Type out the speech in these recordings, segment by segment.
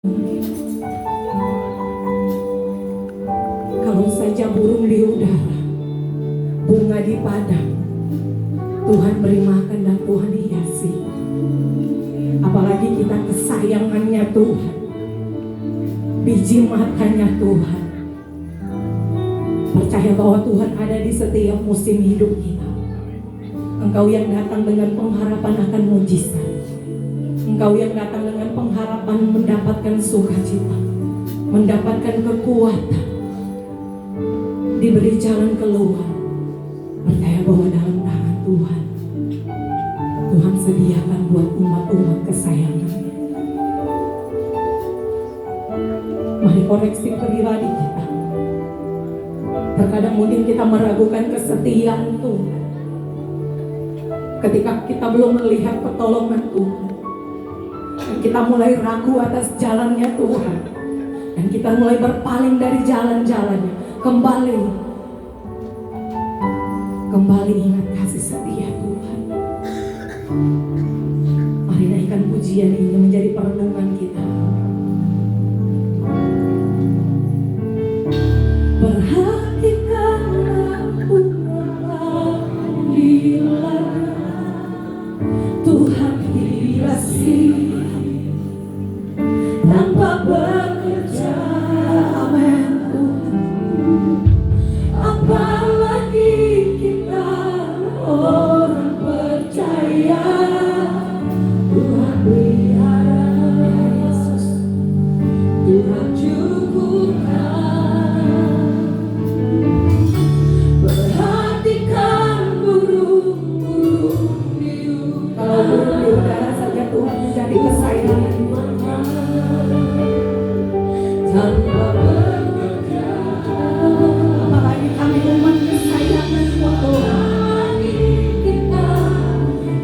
Kalau saja burung di udara, bunga di padang, Tuhan beri makan dan Tuhan hiasi. Apalagi kita kesayangannya Tuhan, biji matanya Tuhan. Percaya bahwa Tuhan ada di setiap musim hidup kita. Engkau yang datang dengan pengharapan akan mujizat, Engkau yang datang dengan pengharapan mendapatkan sukacita, mendapatkan kekuatan, diberi jalan keluar. Percaya bahwa dalam tangan Tuhan, Tuhan sediakan buat umat-umat kesayangan. Mari koreksi pribadi kita. Terkadang mungkin kita meragukan kesetiaan Tuhan ketika kita belum melihat pertolongan Tuhan, dan kita mulai ragu atas jalannya Tuhan, dan kita mulai berpaling dari jalan-jalannya. Kembali ingat kasih setia Tuhan. Mari naikkan pujian ini menjadi perenungan kita. Perhatikanlah umat di ladang, Tuhan hiasi tanpa bekerja. Amin Tuhan. Apalagi kita orang percaya, Tuhan pelihara, Yesus, Tuhan cukupkan. Perhatikan burung-burung di udara. Kalau burung di udara saja Tuhan menjadi kesayangan. Tanpa bekerja, apalagi kami umat kesayangan Tuhan. Kita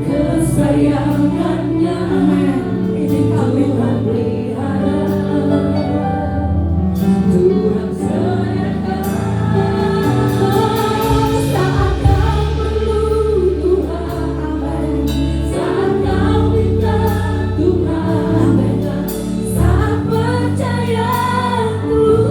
kesayangannya, ini kami pelihara. Tuhan sediakan saat kau perlu Tuhan. Amin. Saat kau minta Tuhan, saat percaya Tuhan.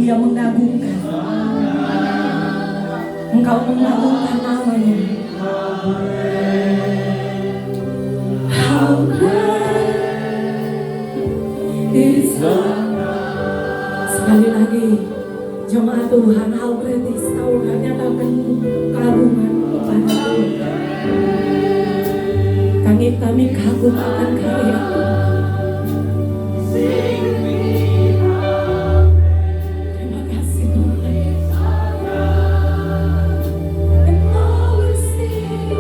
Dia mengagungkan. Engkau mengagungkan namanya. How great is God. Sekali lagi, jemaat Tuhan, how great is kau nyatakan keagungan kepada Tuhan. Kami kagum akan karya Tuhan. Terima kasih Tuhan. And I will sing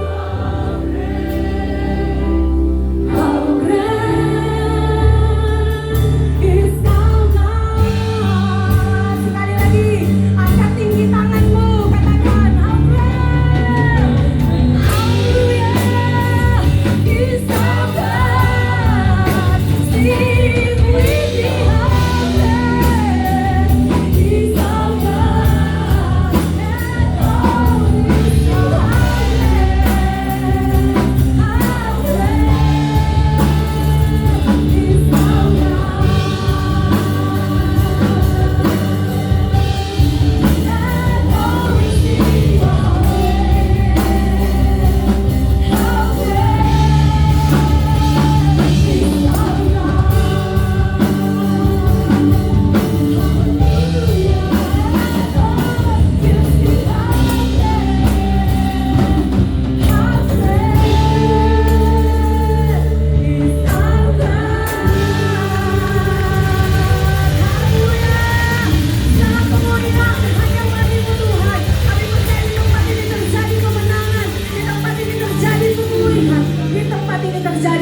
how great is Thou God. Sekali lagi, angkat tinggi tanganmu, katakan how great, hallelujah, is Thou God. Sing with me, how great is Thou God, and all is so how great is Thou God.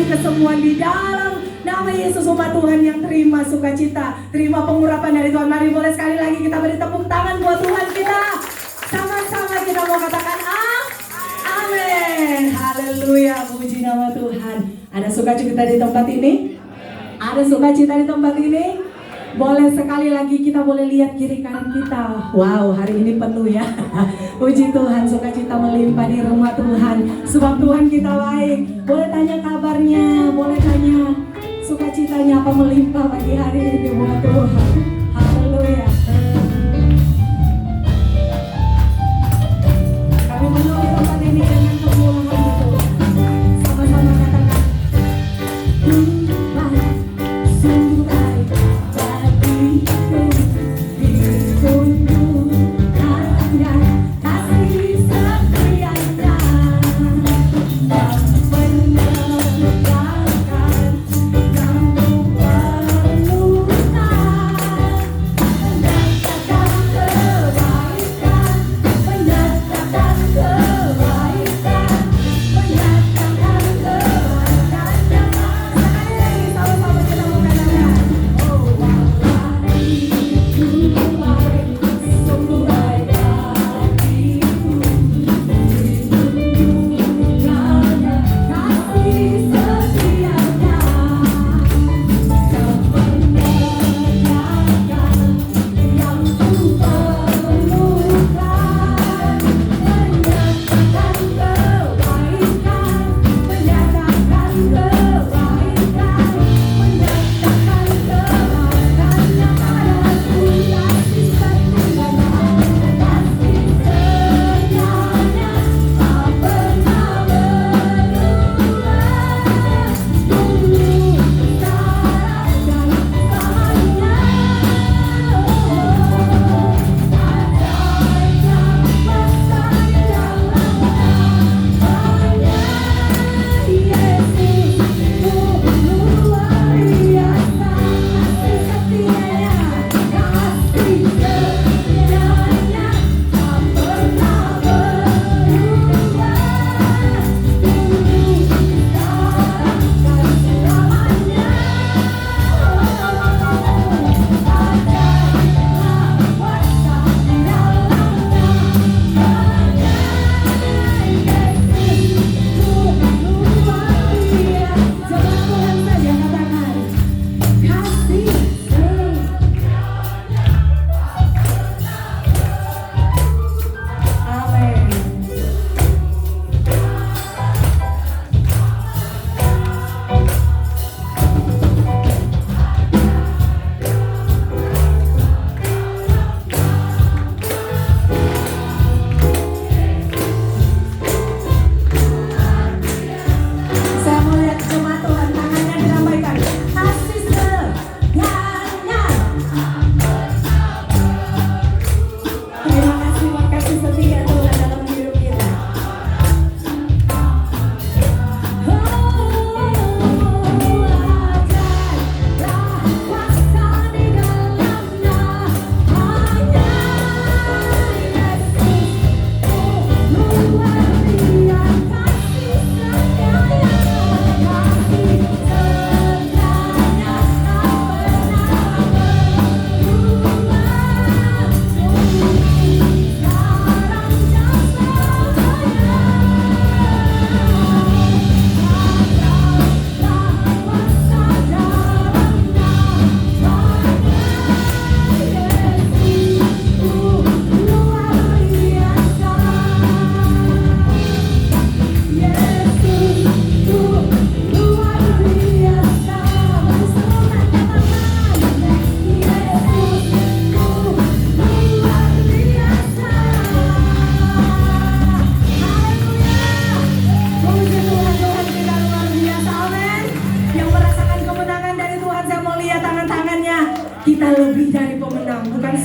Kesembuhan di dalam nama Yesus, umat Tuhan yang terima sukacita, terima pengurapan dari Tuhan. Mari boleh sekali lagi kita beri tepuk tangan buat Tuhan kita. Sama-sama kita mau katakan amin. Haleluya, puji nama Tuhan. Ada sukacita di tempat ini? Ada sukacita di tempat ini? Boleh sekali lagi kita boleh lihat kiri kanan kita. Wow, hari ini penuh ya. Puji Tuhan, sukacita melimpah di rumah Tuhan. Sebab Tuhan kita baik. Boleh tanya kabarnya, boleh tanya sukacitanya apa melimpah pagi hari ini buat Tuhan. Haleluya. Kami penuh di tempat ini dengan kemurahan Tuhan. Sama-sama katakan. Sungguh baik bagiku ditunjukkannya kasih setianya yang menyebabkan kamu perlukan.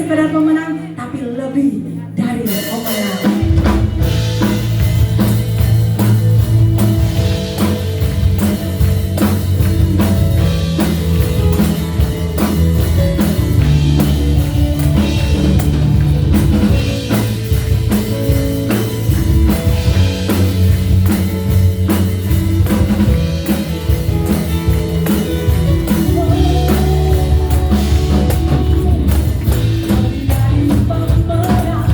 sekedar pemenang, tapi lebih dari pemenang. Pemenang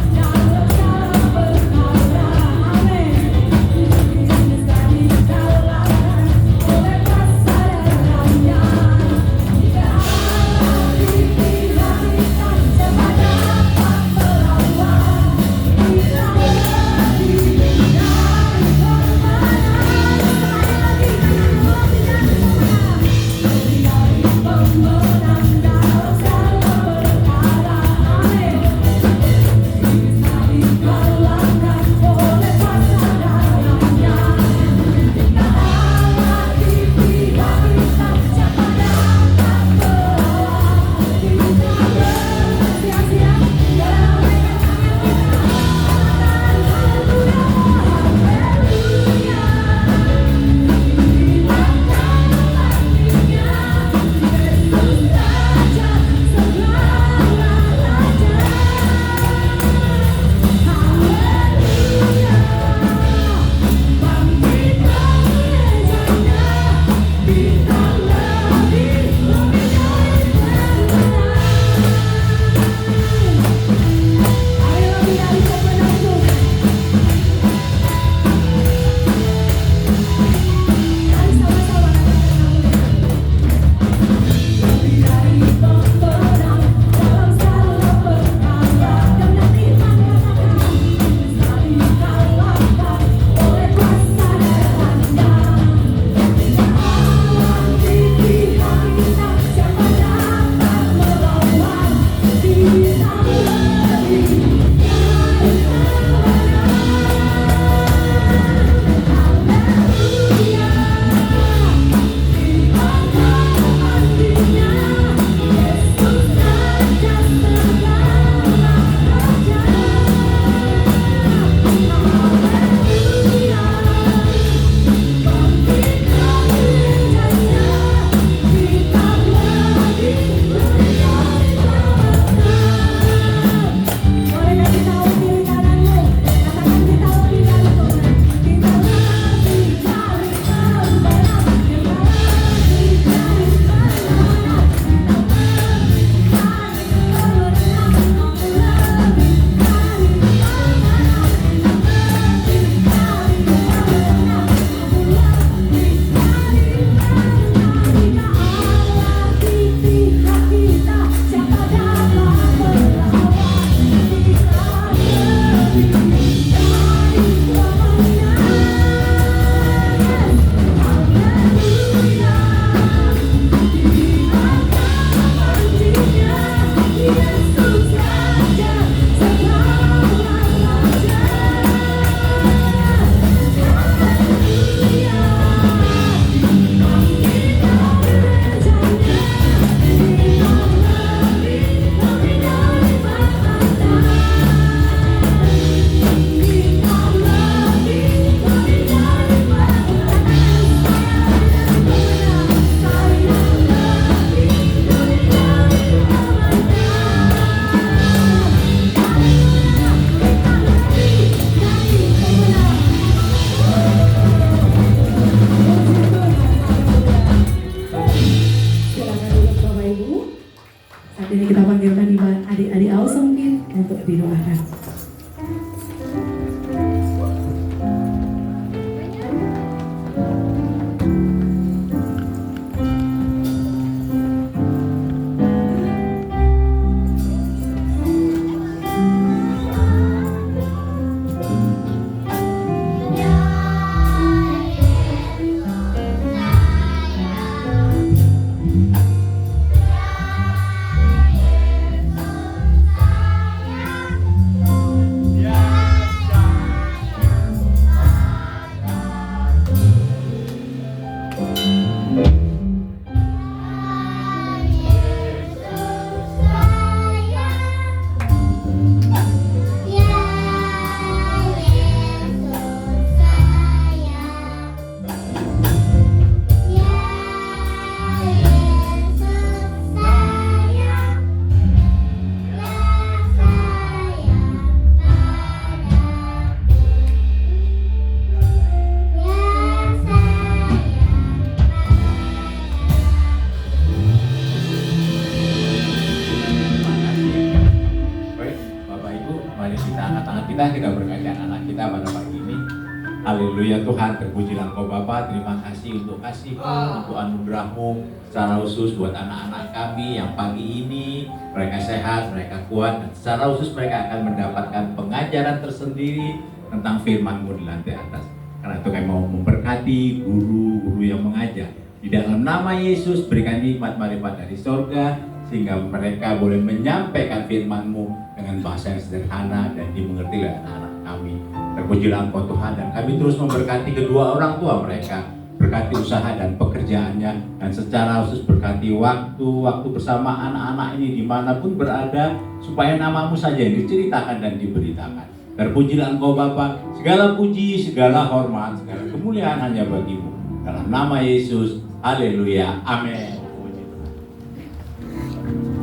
Haleluya Tuhan, terpujilah Engkau Bapa. Terima kasih untuk kasih-Mu, untuk anugerah-Mu secara khusus buat anak-anak kami yang pagi ini mereka sehat, mereka kuat, dan secara khusus mereka akan mendapatkan pengajaran tersendiri tentang firman-Mu di lantai atas. Karena itu kami mau memberkati guru-guru yang mengajar. Di dalam nama Yesus berikan nikmat marifat dari sorga sehingga mereka boleh menyampaikan firman-Mu dengan bahasa yang sederhana dan dimengerti oleh anak-anak kami. Terpujilah Engkau Tuhan, dan kami terus memberkati kedua orang tua mereka, berkati usaha dan pekerjaannya, dan secara khusus berkati waktu bersama anak-anak ini dimanapun berada, supaya nama-Mu saja yang diceritakan dan diberitakan. Terpujilah Engkau Bapa, segala puji, segala hormat, segala kemuliaan hanya bagi-Mu. Dalam nama Yesus, haleluya, amin.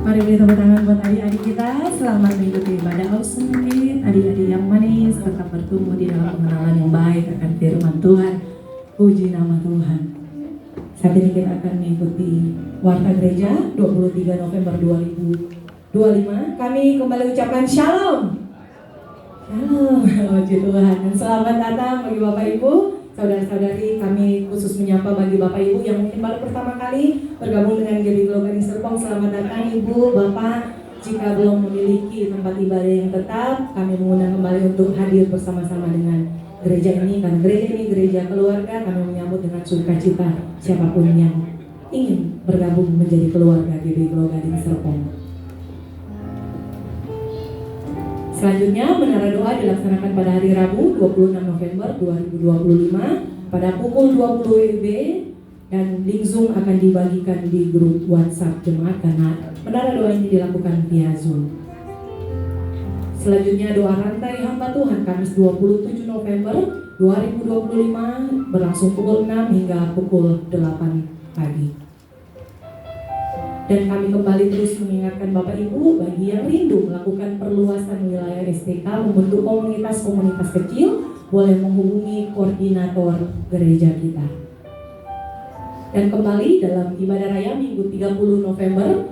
Mari beri tepuk tangan buat adik-adik kita. Selamat mengikuti ibadah Awesome Kid. Adik-adik yang manis, tetap bertumbuh di dalam pengenalan yang baik akan firman Tuhan. Puji nama Tuhan. Saat ini kita akan mengikuti Warta Gereja 23 November 2025. Kami kembali ucapkan Shalom. Shalom, puji Tuhan. Dan selamat datang bagi Bapak Ibu, saudara-saudari. Kami khusus menyapa bagi Bapak Ibu yang mungkin baru pertama kali bergabung dengan GBI Global di Serpong. Selamat datang Ibu, Bapak. Jika belum memiliki tempat ibadah yang tetap, kami mengundang kembali untuk hadir bersama-sama dengan gereja ini. Karena gereja ini gereja keluarga, kami menyambut dengan sukacita siapapun yang ingin bergabung menjadi keluarga GBI Global di Serpong. Selanjutnya, menara doa dilaksanakan pada hari Rabu 26 November 2025 pada pukul 20 WIB, dan link Zoom akan dibagikan di grup WhatsApp jemaat karena menara doa ini dilakukan via Zoom. Selanjutnya, doa rantai hamba Tuhan Kamis 27 November 2025 berlangsung pukul 6 hingga pukul 8 pagi. Dan kami kembali terus mengingatkan Bapak Ibu bagi yang rindu melakukan perluasan wilayah STK membentuk komunitas-komunitas kecil, boleh menghubungi koordinator gereja kita. Dan kembali dalam ibadah raya Minggu 30 November,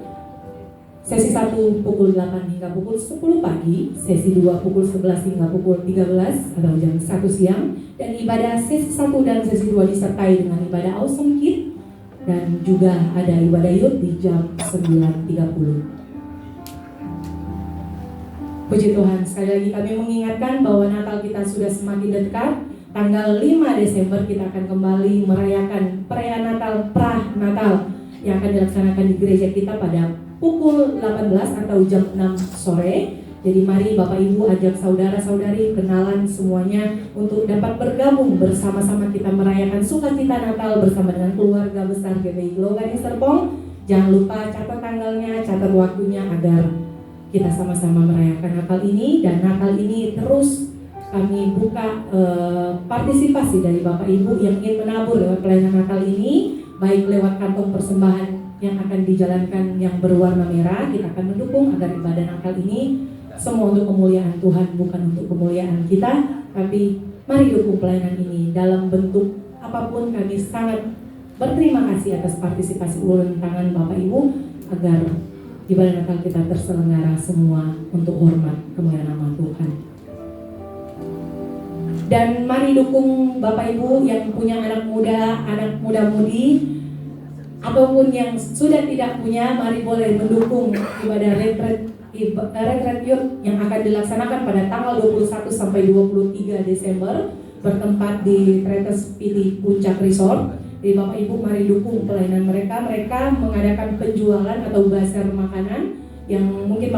sesi 1 pukul 8 hingga pukul 10 pagi, sesi 2 pukul 11 hingga pukul 13 atau jam 1 siang, dan ibadah sesi 1 dan sesi 2 disertai dengan ibadah Awesome Kid, dan juga ada ibadah youth di jam 9.30. Puji Tuhan, sekali lagi kami mengingatkan bahwa Natal kita sudah semakin dekat. Tanggal 5 Desember kita akan kembali merayakan perayaan Natal, Natal yang akan dilaksanakan di gereja kita pada pukul 18 atau jam 6 sore. Jadi mari Bapak Ibu ajak saudara-saudari, kenalan semuanya untuk dapat bergabung bersama-sama kita merayakan sukacita Natal bersama dengan keluarga besar GBI Global di Serpong. Jangan lupa catat tanggalnya, catat waktunya agar kita sama-sama merayakan Natal ini. Dan Natal ini terus kami buka partisipasi dari Bapak Ibu yang ingin menabur lewat pelayanan Natal ini, baik lewat kantong persembahan yang akan dijalankan yang berwarna merah. Kita akan mendukung agar ibadah Natal ini semua untuk kemuliaan Tuhan, bukan untuk kemuliaan kita, tapi mari dukung pelayanan ini dalam bentuk apapun. Kami sangat berterima kasih atas partisipasi ulun tangan Bapak Ibu agar ibadah Natal kita terselenggara semua untuk hormat kemuliaan nama Tuhan. Dan mari dukung Bapak Ibu yang punya anak muda mudi, ataupun yang sudah tidak punya, mari boleh mendukung ibadah retreat youth yang akan dilaksanakan pada tanggal 21 sampai 23 Desember bertempat di Tretes PT Puncak Resort. Jadi Bapak Ibu mari dukung pelayanan mereka. Mereka mengadakan penjualan atau bazar makanan yang mungkin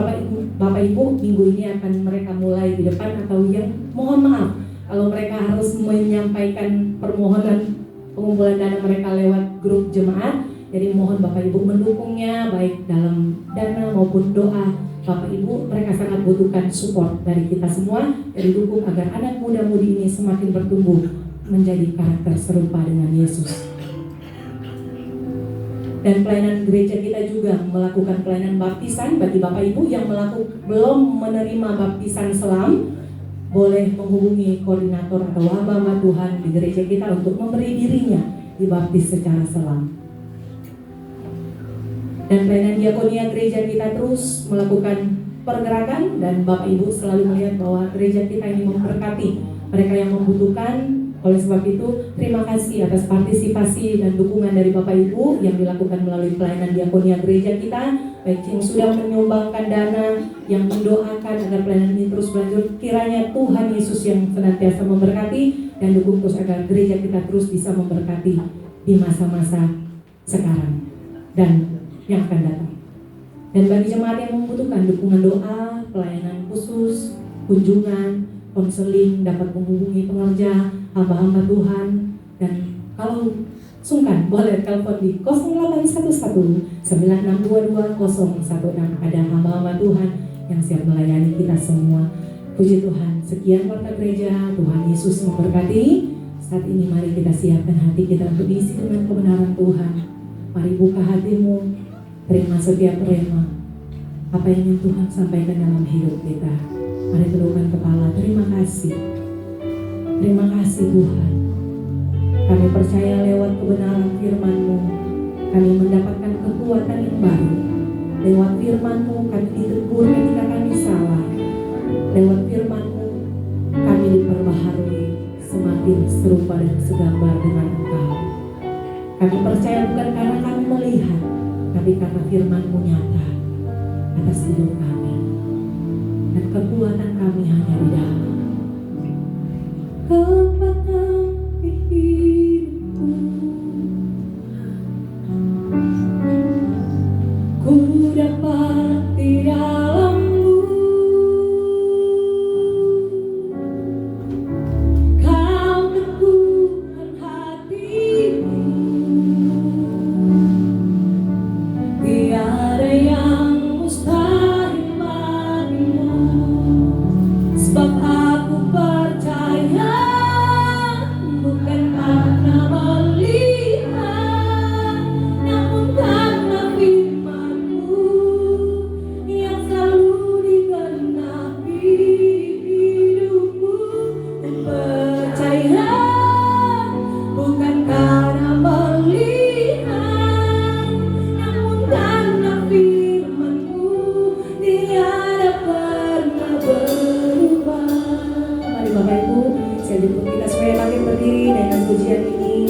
Bapak Ibu minggu ini akan mereka mulai di depan, atau yang mohon maaf kalau mereka harus menyampaikan permohonan pengumpulan dana mereka lewat grup jemaat. Jadi mohon Bapak Ibu mendukungnya baik dalam dana maupun doa. Bapak Ibu, mereka sangat butuhkan support dari kita semua. Jadi dukung agar anak muda-mudi ini semakin bertumbuh menjadi karakter serupa dengan Yesus. Dan pelayanan gereja kita juga melakukan pelayanan baptisan bagi Bapak Ibu yang belum menerima baptisan selam, boleh menghubungi koordinator atau hamba-hamba Tuhan di gereja kita untuk memberi dirinya dibaptis secara selam. Dan pelayanan diakonia gereja kita terus melakukan pergerakan, dan Bapak Ibu selalu melihat bahwa gereja kita ini memberkati mereka yang membutuhkan Oleh sebab itu, terima kasih atas partisipasi dan dukungan dari Bapak Ibu yang dilakukan melalui pelayanan diakonia gereja kita, baik yang sudah menyumbangkan dana, yang mendoakan agar pelayanan ini terus berlanjut. Kiranya Tuhan Yesus yang senantiasa memberkati dan dukung terus agar gereja kita terus bisa memberkati di masa-masa sekarang dan yang akan datang. Dan bagi jemaat yang membutuhkan dukungan doa, pelayanan khusus, kunjungan, konseling, dapat menghubungi pengerja, hamba-hamba Tuhan. Dan kalau sungkan boleh telepon di 0811 9622 016. Ada hamba-hamba Tuhan yang siap melayani kita semua. Puji Tuhan, sekian warta gereja. Tuhan Yesus memberkati. Saat ini mari kita siapkan hati kita untuk diisi dengan kebenaran Tuhan. Mari buka hatimu, terima setiap rema apa yang ingin Tuhan sampaikan dalam hidup kita. Mari tundukkan kepala. Terima kasih Tuhan. Kami percaya lewat kebenaran firman-Mu kami mendapatkan kekuatan yang baru. Lewat firman-Mu kami ditegur ketika kami salah. Lewat firman-Mu kami diperbaharui semakin serupa dan segambar dengan Engkau. Kami percaya bukan karena kami melihat, tapi karena firman-Mu nyata atas hidup kami. Dan kekuatan kami hanya di dalam kekuatan di hidupku. Ku dapat di dalam-Mu. Kau teguhkan hatiku. Tiada yang mustahil bagimu. Sebab aku percaya bukan karena melihat, namun karena firman-Mu yang selalu digenapi hidupku. Ku percaya bukan karena melihat, namun karena firman-Mu tiada pernah berubah. Mari Bapak Ibu, saya jemput kita supaya bangkit berdiri dengan pujian ini.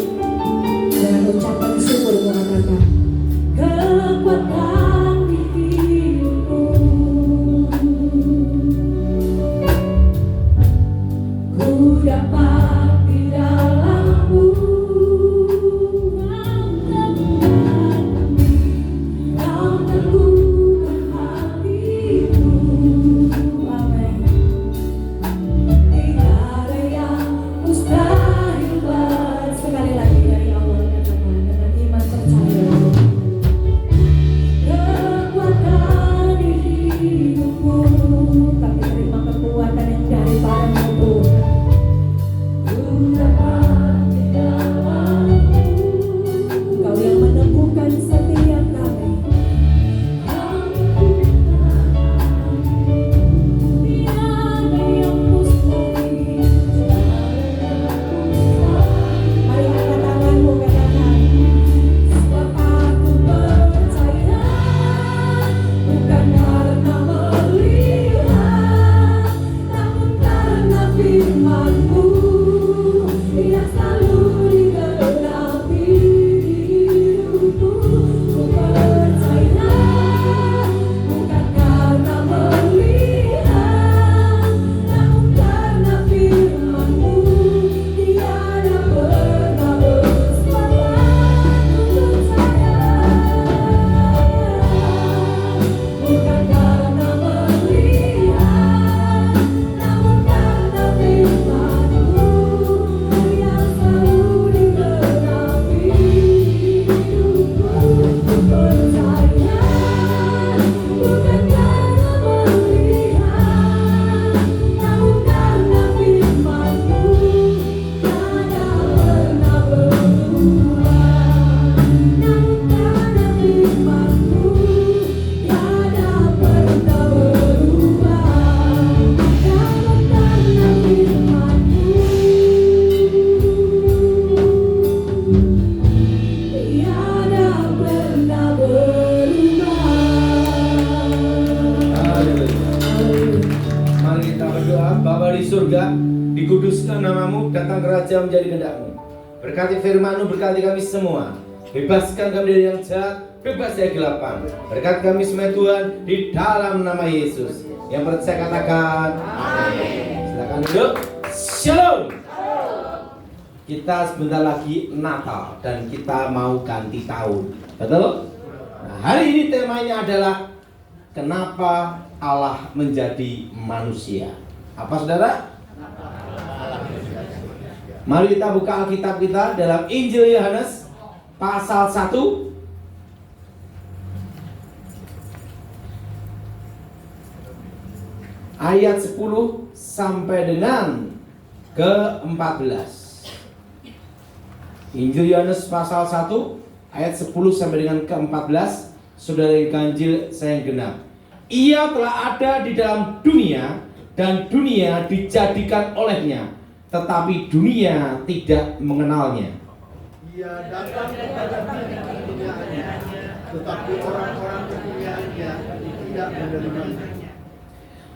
Dengan ucapan syukur mengatakan, kekuatan di hidupku. Ku dapat di dalam-Mu. Kau teguhkan hatiku. Amin. Tiada yang mustahil buat. Sekali lagi dari awal katakan dengan iman percaya. Kekuatan di hidupku. Kami terima kekuatan yang daripada-Mu Tuhan. Ku dapat di dalam-Mu. Engkau yang meneguhkan setiap kami. Tiada yang mustahil. Mari angkat tanganmu, katakan, sebab aku percaya bukan karena melihat, namun karena firman-Mu yang selalu digenapi hidupku. Ku percaya bukan karena melihat, namun karena firman-Mu tiada pernah bersalah. Ku percaya bukan karena melihat, namun karena firman-Mu yang selalu raja menjadi kehendak-Mu. Berkati firman-Mu, berkati kami semua. Bebaskan kami dari yang jahat, bebas dari kegelapan. Berkati kami semua Tuhan, di dalam nama Yesus. Yang percaya katakan amin. Silakan duduk. Shalom. Kita sebentar lagi Natal dan kita mau ganti tahun. Betul? Nah, hari ini temanya adalah kenapa Allah menjadi manusia. Apa saudara? Mari kita buka Alkitab kita dalam Injil Yohanes pasal 1 ayat 10 sampai dengan ke-14. Injil Yohanes pasal 1 ayat 10 sampai dengan ke-14. Saudara ganjil saya yang genap. Ia telah ada di dalam dunia dan dunia dijadikan olehnya, tetapi dunia tidak mengenalnya. Ia datang kepada dunianya, tetapi orang-orang keduniaannya tidak menerimanya.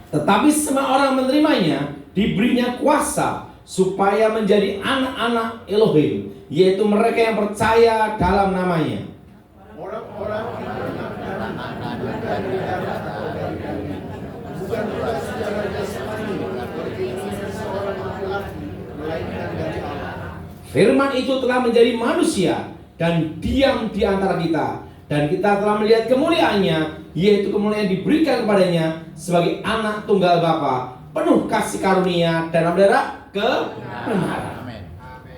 Tetapi semua orang menerimanya, diberinya kuasa supaya menjadi anak-anak Elohim, yaitu mereka yang percaya dalam namanya. Orang-orang yang bernafas bukan dari darah atau dari daging, bukan pula secara jasmani berkeinginan seorang laki-laki, melainkan dari Allah. Firman itu telah menjadi manusia dan diam di antara kita, dan kita telah melihat kemuliaannya, yaitu kemuliaan diberikan kepadanya sebagai anak tunggal Bapa, penuh kasih karunia dan kebenaran.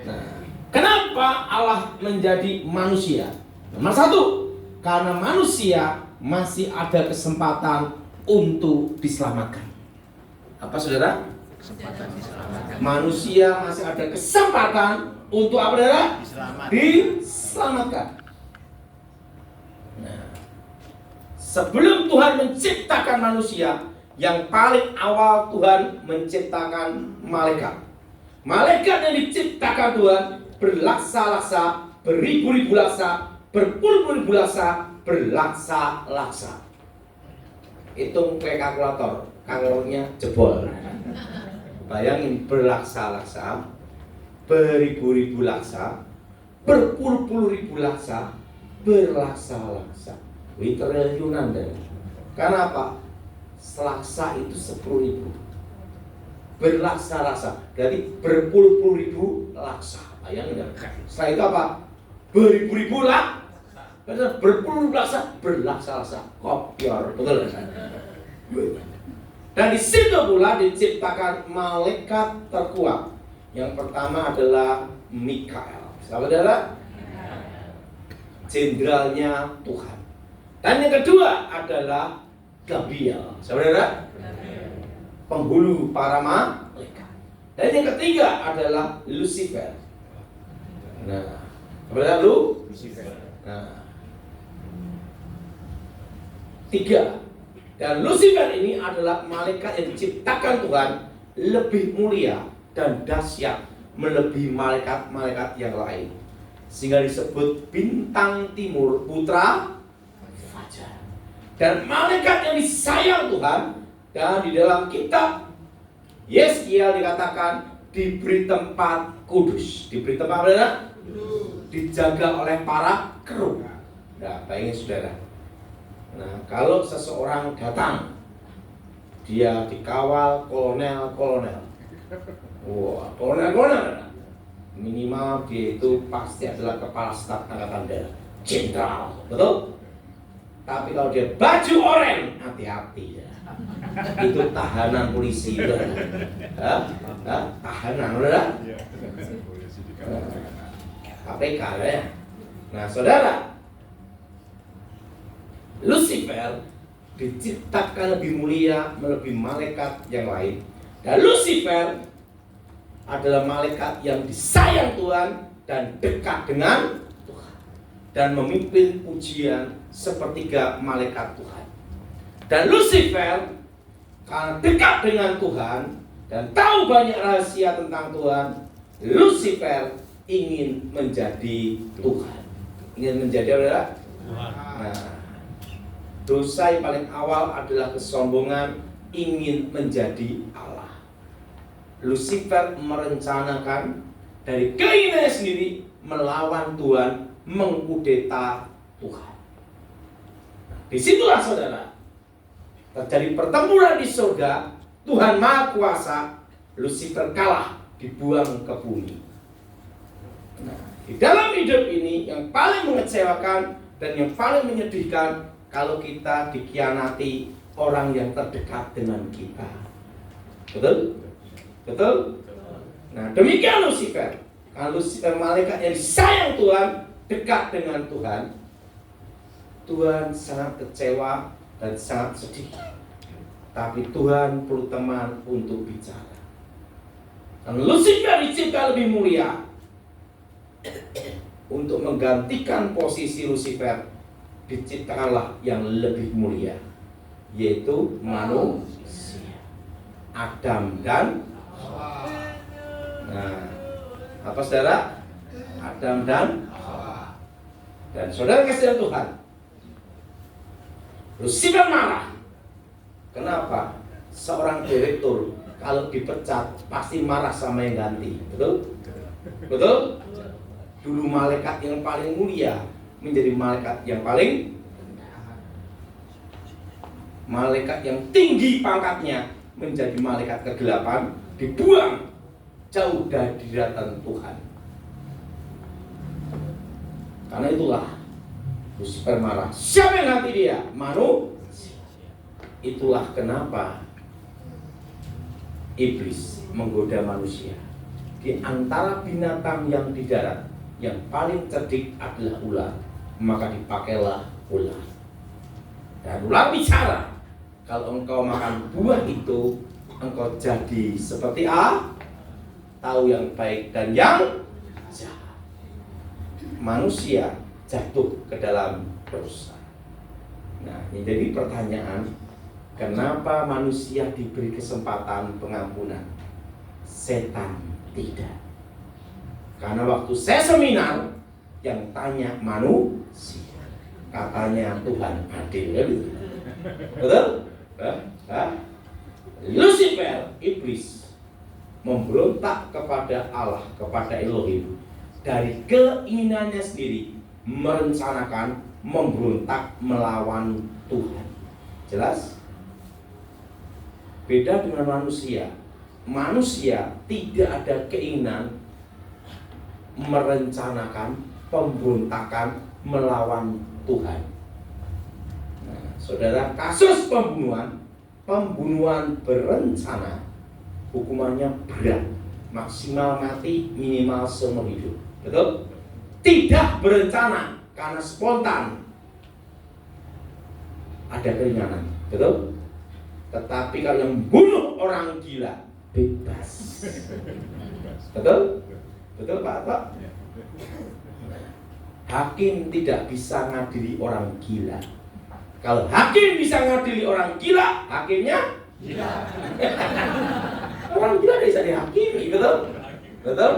Nah, kenapa Allah menjadi manusia? Nomor 1, karena manusia masih ada kesempatan untuk diselamatkan. Apa saudara? Manusia masih ada kesempatan untuk apa saudara? Diselamatkan. Nah, sebelum Tuhan menciptakan manusia, yang paling awal Tuhan menciptakan malaikat. Malaikat yang diciptakan Tuhan berlaksa-laksa, beribu-ribu laksa, berpuluh-puluh laksa, berlaksa-laksa. Hitung pakai kalkulator, kalornya jebol. Bayangin berlaksa-laksa, beribu-ribu laksa, berpuluh-puluh ribu laksa, berlaksa-laksa. Wih, triliunan deh. Karena apa? Selaksa itu 10.000, berlaksa-laksa berarti berpuluh-puluh ribu laksa. Bayangin enggak? Setelah itu apa? Beribu-ribu laksa, berpuluh laksa, berlaksa-laksa. Kopior, betul kan? Dan di situ pula diciptakan malaikat terkuat. Yang pertama adalah Mikael, saudara, jenderalnya Tuhan. Dan yang kedua adalah Gabriel, saudara, penghulu para malaikat. Dan yang ketiga adalah Lucifer. Nah, saudara, Lucifer. Nah, 3. Dan Lucifer ini adalah malaikat yang diciptakan Tuhan, lebih mulia dan dahsyat melebihi malaikat-malaikat yang lain, sehingga disebut bintang timur, putra fajar. Dan malaikat yang disayang Tuhan, dan di dalam kitab Yeskiel dikatakan diberi tempat kudus. Diberi tempat apa? Dijaga oleh para kru. Nah, bayangin saudara. Nah, kalau seseorang datang, dia dikawal kolonel-kolonel. Wah, kolonel-kolonel. Minimal dia itu pasti adalah kepala staf angkatan darat, jenderal, betul? Tapi kalau dia baju oranye, hati-hati ya. Itu tahanan polisi, udah. Tahanan, udah. KPK ya. Nah, saudara, Lucifer diciptakan lebih mulia melebihi malaikat yang lain. Dan Lucifer adalah malaikat yang disayang Tuhan dan dekat dengan Tuhan, dan memimpin pujian sepertiga malaikat Tuhan. Dan Lucifer karena dekat dengan Tuhan dan tahu banyak rahasia tentang Tuhan, Lucifer ingin menjadi Tuhan. Ingin menjadi adalah Nah, dosa yang paling awal adalah kesombongan, ingin menjadi Allah. Lucifer merencanakan dari keinginannya sendiri melawan Tuhan, mengkudeta Tuhan. Disitulah saudara terjadi pertempuran di surga. Tuhan Maha Kuasa, Lucifer kalah, dibuang ke bumi. Nah, di dalam hidup ini yang paling mengecewakan dan yang paling menyedihkan kalau kita dikhianati orang yang terdekat dengan kita. Betul? Betul? Nah, demikian Lucifer. Kalau Lucifer malaikat yang disayang Tuhan, dekat dengan Tuhan, Tuhan sangat kecewa dan sangat sedih. Tapi Tuhan perlu teman untuk bicara. Dan Lucifer dicipta lebih mulia. Untuk menggantikan posisi Lucifer, diciptakanlah yang lebih mulia, yaitu manusia, Adam dan Hawa. Nah, apa saudara? Adam dan Hawa. Dan saudara kasih Tuhan, Lucifer marah. Kenapa? Seorang direktur kalau dipecat pasti marah sama yang ganti. Betul? Betul? Dulu malaikat yang paling mulia menjadi malaikat yang paling rendah. Malaikat yang tinggi pangkatnya menjadi malaikat kegelapan, dibuang jauh dari daratan Tuhan. Karena itulah Lucifer marah. Siapa yang hati dia? Manusia. Itulah kenapa iblis menggoda manusia. Di antara binatang yang di darat, yang paling cerdik adalah ular. Maka dipakailah ular. Dan ular bicara, kalau engkau makan buah itu, engkau jadi seperti A, tahu yang baik dan yang jahat. Manusia jatuh ke dalam dosa. Nah, ini jadi pertanyaan, kenapa manusia diberi kesempatan pengampunan, setan tidak? Karena waktu saya seminar, yang tanya manusia, katanya Tuhan adil. Betul? Lucifer, iblis, memberontak kepada Allah, kepada Elohim, dari keinginannya sendiri, merencanakan memberontak melawan Tuhan. Jelas? Beda dengan manusia. Manusia tidak ada keinginan merencanakan pemberontakan melawan Tuhan. Nah, saudara, kasus pembunuhan berencana, hukumannya berat, maksimal mati, minimal seumur hidup. Betul? Tidak berencana, karena spontan, ada keringanan. Betul? Tetapi kalau yang bunuh orang gila, bebas. Betul? Betul Pak? Hakim tidak bisa ngadili orang gila. Kalau hakim bisa ngadili orang gila, hakimnya gila. Orang gila bisa dihakimi, betul? Betul?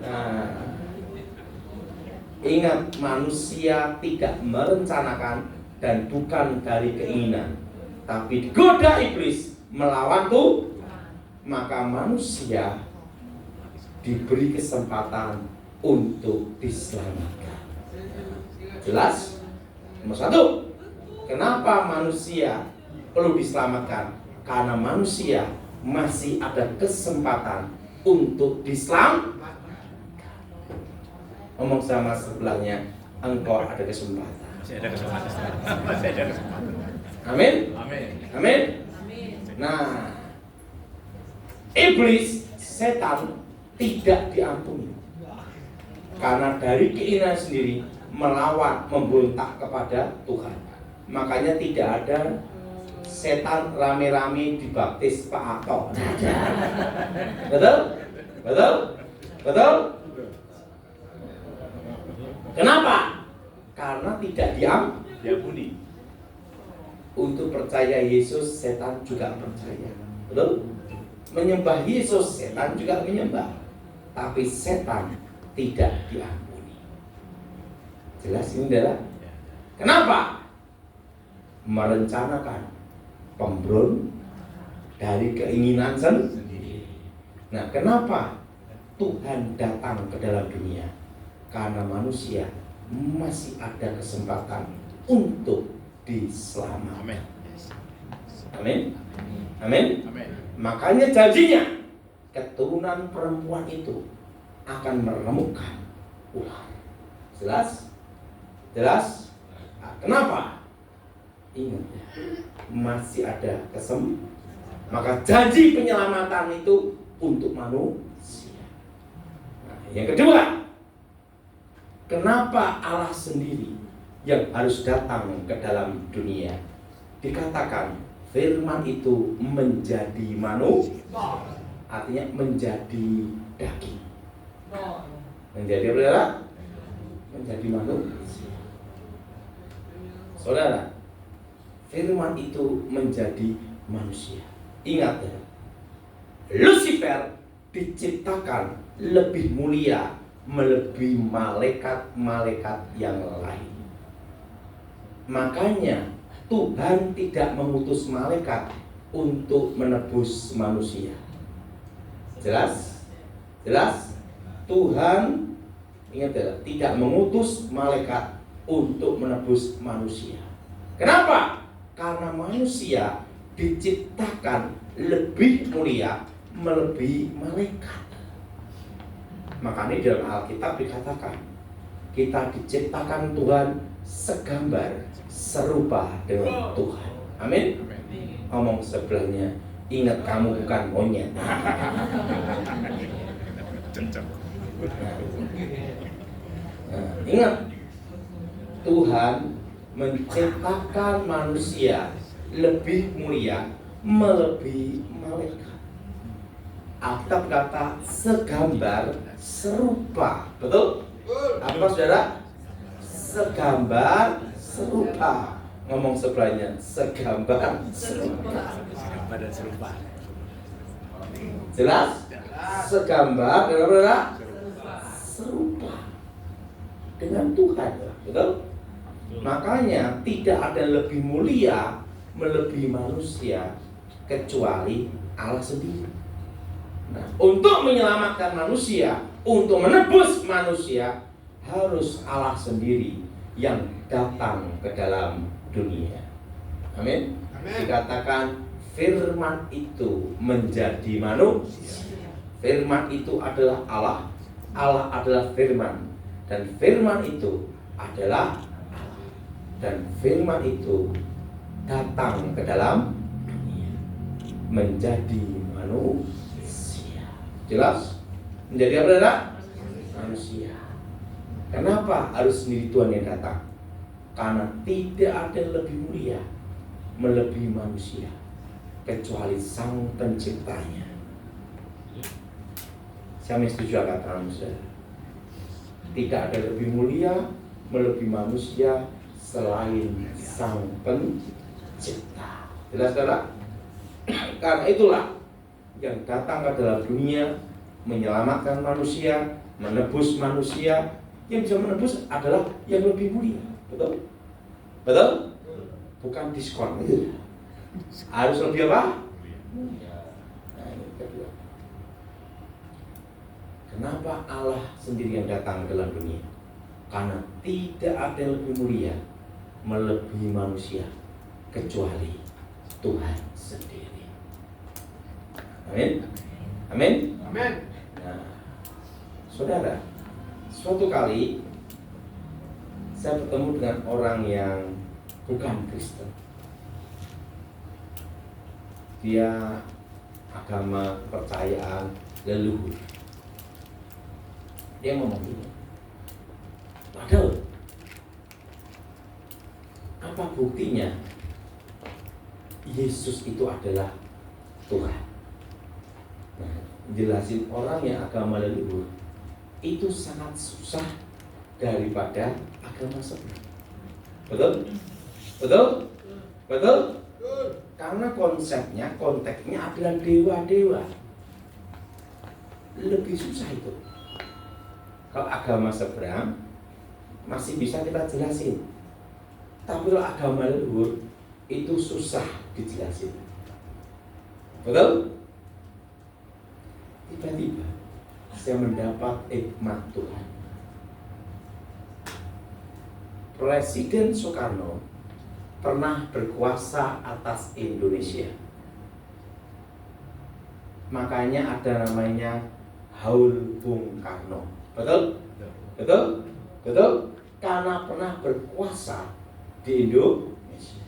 Nah, ingat, manusia tidak merencanakan dan bukan dari keinginan, tapi digoda iblis melawan Tuhan. Maka manusia diberi kesempatan untuk diselamatkan. Jelas? Nomor satu, kenapa manusia perlu diselamatkan? Karena manusia masih ada kesempatan untuk diselamatkan. Ngomong sama sebelahnya, engkau ada kesempatan. Masih ada kesempatan. Masih ada kesempatan. Amin? Amin. Amin? Nah, iblis, setan tidak diampuni. Karena dari keinginan sendiri melawan, memberontak kepada Tuhan. Makanya tidak ada setan rame-rame dibaptis Pak Ato. Betul? Betul? Betul? Kenapa? Karena tidak diampuni. Untuk percaya Yesus, setan juga percaya. Betul? Menyembah Yesus, setan juga menyembah. Tapi setan tidak diampuni. Jelas ini adalah kenapa? Merencanakan pemberontakan dari keinginan sendiri. Nah, kenapa Tuhan datang ke dalam dunia karena manusia masih ada kesempatan untuk diselamatkan. Amin. Amin. Amin. Makanya janjinya keturunan perempuan itu akan meremukkan ular. Jelas? Jelas? Nah, kenapa? Ingat ya, masih ada maka janji penyelamatan itu untuk manusia. Nah, yang kedua, kenapa Allah sendiri yang harus datang ke dalam dunia? Dikatakan firman itu menjadi manusia, artinya menjadi daging. Menjadi apa? Menjadi manusia. Saudara, firman itu menjadi manusia. Ingat ya, Lucifer diciptakan lebih mulia melebihi malaikat-malaikat yang lain. Makanya Tuhan tidak mengutus malaikat untuk menebus manusia. Jelas? Jelas? Tuhan, ingat ya, tidak mengutus malaikat untuk menebus manusia. Kenapa? Karena manusia diciptakan lebih mulia melebihi malaikat. Makanya dalam Alkitab dikatakan kita diciptakan Tuhan segambar serupa dengan Tuhan. Amin. Ngomong sebelahnya, ingat kamu bukan monyet. Ingat, Tuhan menciptakan manusia lebih mulia melebihi malaikat. Alkitab kata segambar serupa. Betul? Apa saudara? Segambar serupa. Ngomong sebelahnya, segambar serupa. Segambar dan serupa. Jelas? Segambar dan apa? Serupa dengan Tuhan. Betul? Makanya tidak ada yang lebih mulia melebihi manusia kecuali Allah sendiri. Nah, untuk menyelamatkan manusia, untuk menebus manusia, harus Allah sendiri yang datang ke dalam dunia. Amin. Dikatakan firman itu menjadi manusia. Firman itu adalah Allah. Allah adalah firman. Dan firman itu adalah Allah. Dan firman itu datang ke dalam dunia menjadi manusia. Jelas? Menjadi apa saudara? Manusia. Kenapa harus sendiri Tuhan yang datang? Karena tidak ada yang lebih mulia melebihi manusia kecuali Sang Penciptanya. Siapa yang setuju akan kata saudara? Tidak ada yang lebih mulia melebihi manusia selain Sang Pencipta. Jelas saudara? Karena itulah yang datang ke dalam dunia menyelamatkan manusia, menebus manusia. Yang bisa menebus adalah yang lebih mulia. Betul? Betul? Bukan diskon itu. Harus lebih apa? Nah, ini kedua. Kenapa Allah sendiri yang datang ke dalam dunia? Karena tidak ada yang lebih mulia melebihi manusia kecuali Tuhan sendiri. Amin. Amin. Amin. Nah, saudara, suatu kali saya bertemu dengan orang yang bukan Kristen. Dia agama kepercayaan leluhur. Dia ngomong gini, padahal apa buktinya Yesus itu adalah Tuhan? Nah, jelasin orang yang agama leluhur itu sangat susah daripada agama sebelah. Betul? Betul? Betul? Karena konsepnya, konteksnya adalah dewa-dewa. Lebih susah itu. Kalau agama seberang masih bisa kita jelasin. Tapi kalau agama leluhur itu susah dijelasin. Betul? Tiba-tiba saya mendapat hikmat Tuhan. Presiden Soekarno pernah berkuasa atas Indonesia. Makanya ada namanya Haul Bung Karno. Betul? Betul? Betul? Karena pernah berkuasa di Indonesia.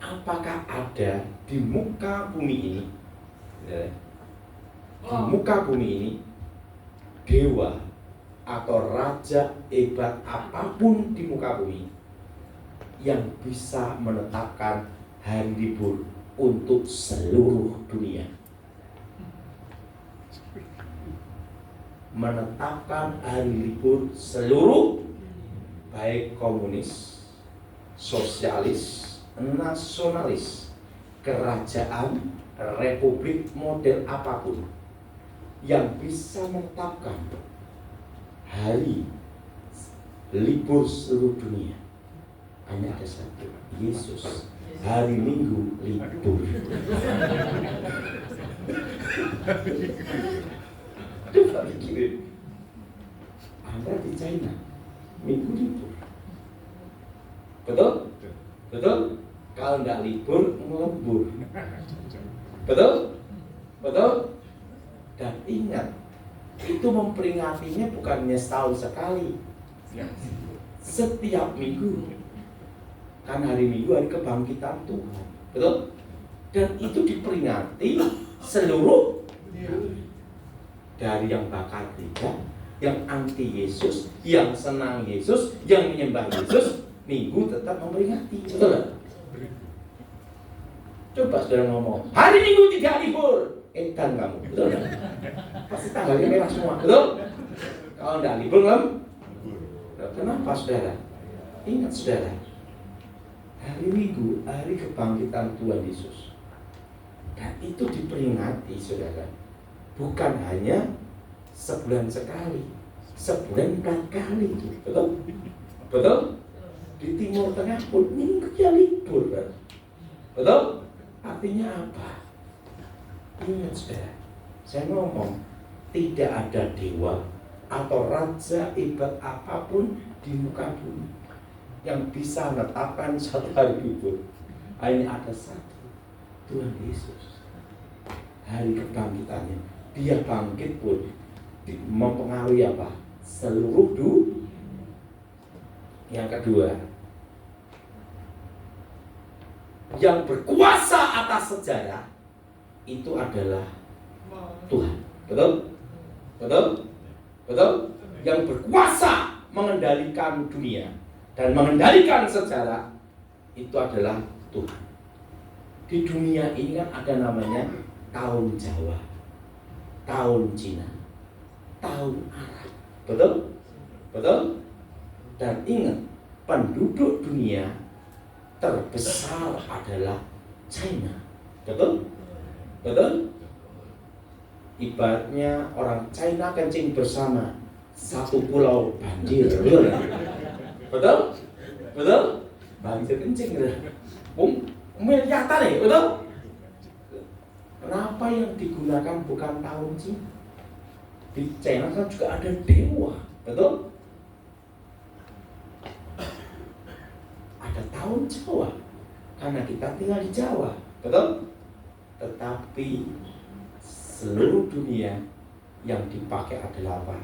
Apakah ada di muka bumi ini, di muka bumi ini, dewa atau raja hebat apapun di muka bumi yang bisa menetapkan hari libur untuk seluruh dunia? Menetapkan hari libur seluruh, baik komunis, sosialis, nasionalis, kerajaan, republik model apapun yang bisa menetapkan hari libur seluruh dunia hanya ada satu, Yesus. Hari Minggu libur. Coba pikirin, Anda di China Minggu libur, betul? Betul? Kalau nggak libur, ngelembur. Betul? Betul? Dan ingat, itu memperingatinya bukannya setahun sekali, setiap minggu. Kan hari Minggu hari kebangkitan Tuhan, betul? Dan itu diperingati seluruh, dari yang bakal gereja, yang anti Yesus, yang senang Yesus, yang menyembah Yesus, Minggu tetap memperingati, betul gak? Coba saudara ngomong, hari Minggu tidak libur, edan kamu, betul gak? Pasti tanggalnya merah semua, betul? Kalau tidak libur, kenapa saudara? Ingat saudara, hari Minggu, hari kebangkitan Tuhan Yesus, dan itu diperingati saudara, bukan hanya sebulan sekali, sebulan 4 kali, betul? Betul? Di Timur Tengah pun minggunya libur, kan? Betul? Artinya apa? Ingat saudara, saya ngomong, tidak ada dewa atau raja hebat apapun di muka bumi yang bisa menetapkan satu hari libur. Hanya ada satu, Tuhan Yesus. Hari kebangkitannya, dia bangkit pun mempengaruhi apa? Seluruh dunia. Yang kedua, yang berkuasa atas sejarah itu adalah Tuhan. Betul? Betul? Betul? Yang berkuasa mengendalikan dunia dan mengendalikan sejarah itu adalah Tuhan. Di dunia ini kan ada namanya tahun Jawa, tahun Cina, tahun Arab. Betul? Betul? Dan ingat, penduduk dunia terbesar adalah China. Betul? Betul? Ibaratnya orang China kencing bersama, satu pulau banjir. Betul? Betul? Betul? Banjir kencing. Miliatan nih, betul? Kenapa yang digunakan bukan tahun Cina? Di China kan juga ada dewa, betul? Ada tahun Jawa, karena kita tinggal di Jawa, betul? Tetapi seluruh dunia yang dipakai adalah apa?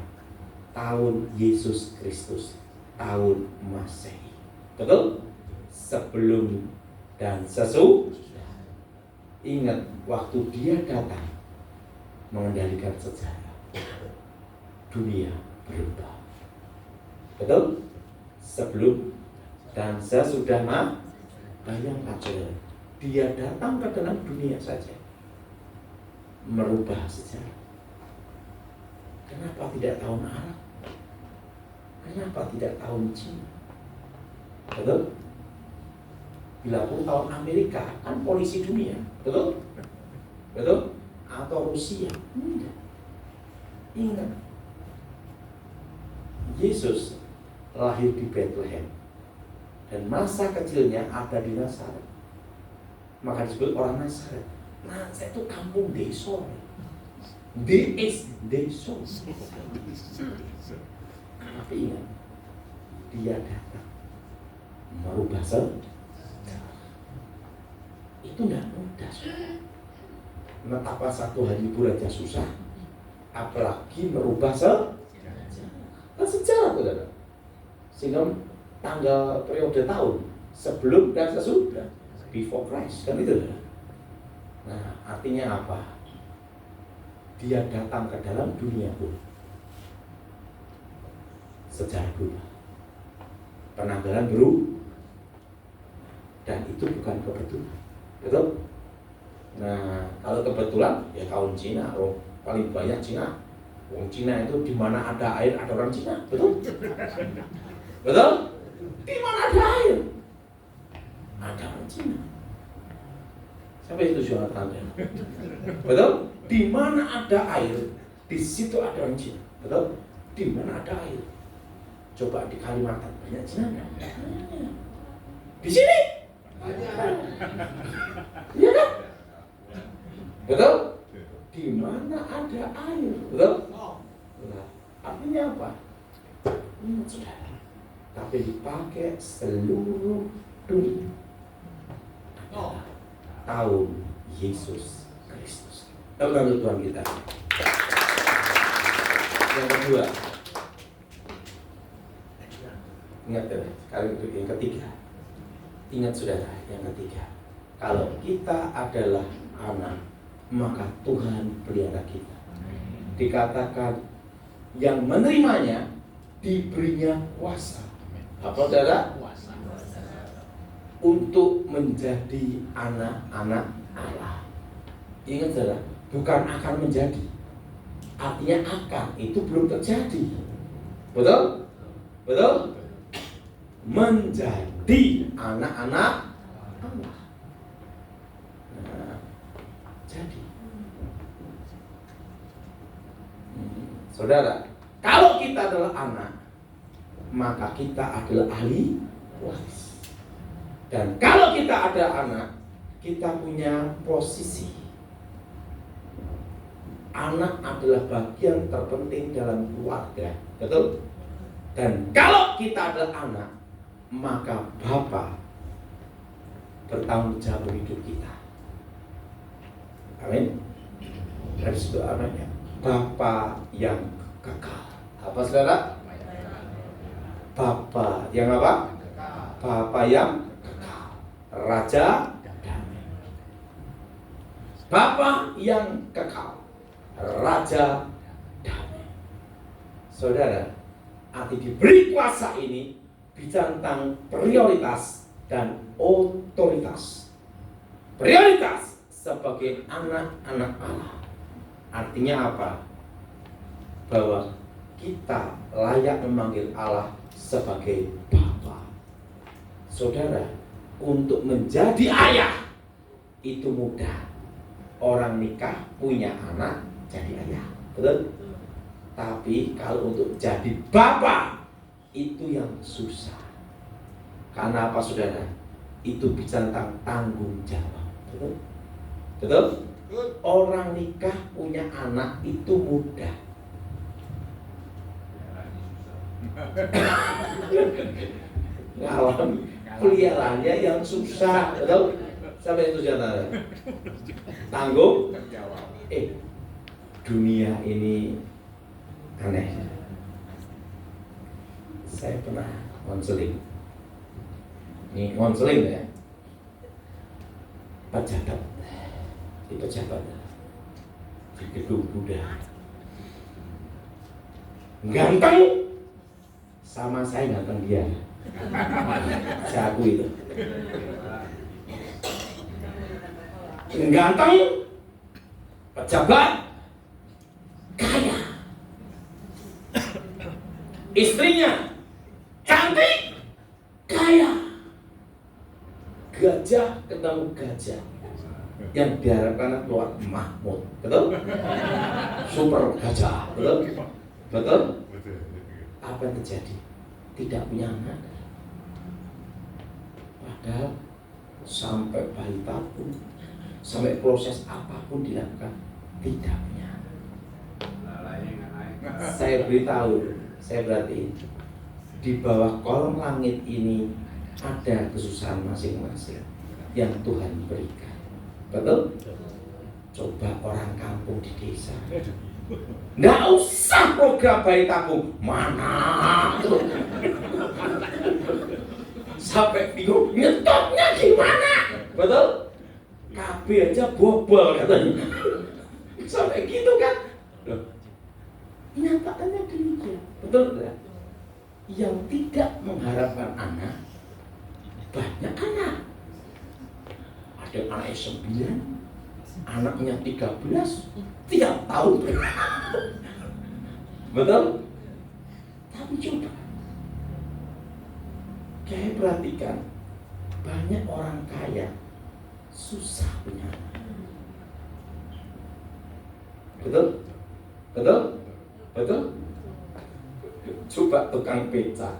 Tahun Yesus Kristus, tahun Masehi, betul? Sebelum dan sesudah. Ingat, waktu dia datang mengendalikan sejarah, dunia berubah. Betul? Sebelum dan sesudah bayangkan saudara, dia datang ke dalam dunia saja merubah sejarah. Kenapa tidak tahun Arab? Kenapa tidak tahun Cina? Betul? Bila pun tahun Amerika kan polisi dunia, betul? Betul? Atau Rusia? Enggak. Ingat, Yesus lahir di Bethlehem dan masa kecilnya ada di Nazaret. Maka disebut orang Nazaret. Nazaret itu kampung desa. This is the soul. Tapi ingat, dia datang merubah sejarah. Itu tidak mudah. Menetapkan satu hari libur aja susah, apalagi merubah sejarah. Kan sejarah, saudara. Sehingga tanggal periode tahun sebelum dan sesudah, before Christ, kan itu. Nah, artinya apa? Dia datang ke dalam dunia pun sejarah berubah, penanggalan berubah, dan itu bukan kebetulan, betul? Nah, kalau kebetulan ya tahun Cina, paling banyak Cina. Wong Cina itu di mana ada air ada orang Cina, betul? Betul? Di mana ada air ada orang Cina. Sampai itu suara tanda. Betul? Di mana ada air, di situ ada orang Cina. Betul? Di mana ada air? Coba di Kalimantan banyak Cina enggak? Di sini? Iya kan? Betul? Di mana ada air? Betul? Nah, artinya apa? Ingat saudara, tapi dipakai seluruh dunia adalah tahun Yesus Kristus. Tahun Tuhan kita. Yang kedua, ingat ya, sekali yang ketiga. Ingat saudara, yang ketiga. Kalau kita adalah anak, maka Tuhan pelihara kita. Dikatakan yang menerimanya diberinya kuasa. Apa saudara? Untuk menjadi anak-anak Allah. Ingat saudara, bukan akan menjadi. Artinya akan, itu belum terjadi. Betul? Betul? Menjadi anak-anak Allah. Nah, jadi saudara, kalau kita adalah anak, maka kita adalah ahli waris. Dan kalau kita ada anak, kita punya posisi. Anak adalah bagian terpenting dalam keluarga, betul? Dan kalau kita adalah anak, maka Bapa bertanggung jawab hidup kita. Amin. Dari situ anaknya Bapa yang kekal. Apa saudara? Bapa yang apa? Bapa yang kekal. Raja damai. Bapa yang kekal. Raja damai. Saudara, arti diberi kuasa ini bicara tentang prioritas dan otoritas. Prioritas sebagai anak-anak Allah. Artinya apa? Bahwa kita layak memanggil Allah sebagai Bapa. Saudara, untuk menjadi ayah itu mudah. Orang nikah punya anak jadi ayah, betul? Tapi kalau untuk jadi Bapa itu yang susah. Karena apa saudara? Itu bicara tentang tanggung jawab, betul? Betul? Orang nikah punya anak itu mudah. Ngalam peliharaannya yang susah, betul? Sampai itu saudara. Tanggung jawab. Dunia ini aneh. Saya pernah konseling. Ini konseling ya. Pejabat. Di pejabat di gedung Buddha. Ganteng sama saya ganteng dia. Saya akui itu. Ganteng, pejabat, kaya. Istrinya cantik, kaya. Gajah ketemu gajah. Yang diharapkan keluar Mahmud, betul? Super gajah, betul? Betul? Apa yang terjadi? Tidak punya anak. Padahal sampai bayi tabung, sampai proses apapun dilakukan, tidak punya anak. Saya beritahu, saya berarti di bawah kolong langit ini ada kesusahan masing-masing yang Tuhan berikan. Betul? Coba orang kampung di desa, nggak usah program bayi tabung, mana tuh? Sampai bingung nyetopnya gimana? Betul? KB aja bobol katanya. Sampai gitu kan? Loh, nyataannya demikian. Betul tidak? Yang tidak mengharapkan anak, banyak anak. Ada anaknya 9, anaknya 13, tiap tahun. Betul? Tapi coba kayak perhatikan, banyak orang kaya susah punya anak. Betul? Betul? Betul? Coba tukang beca,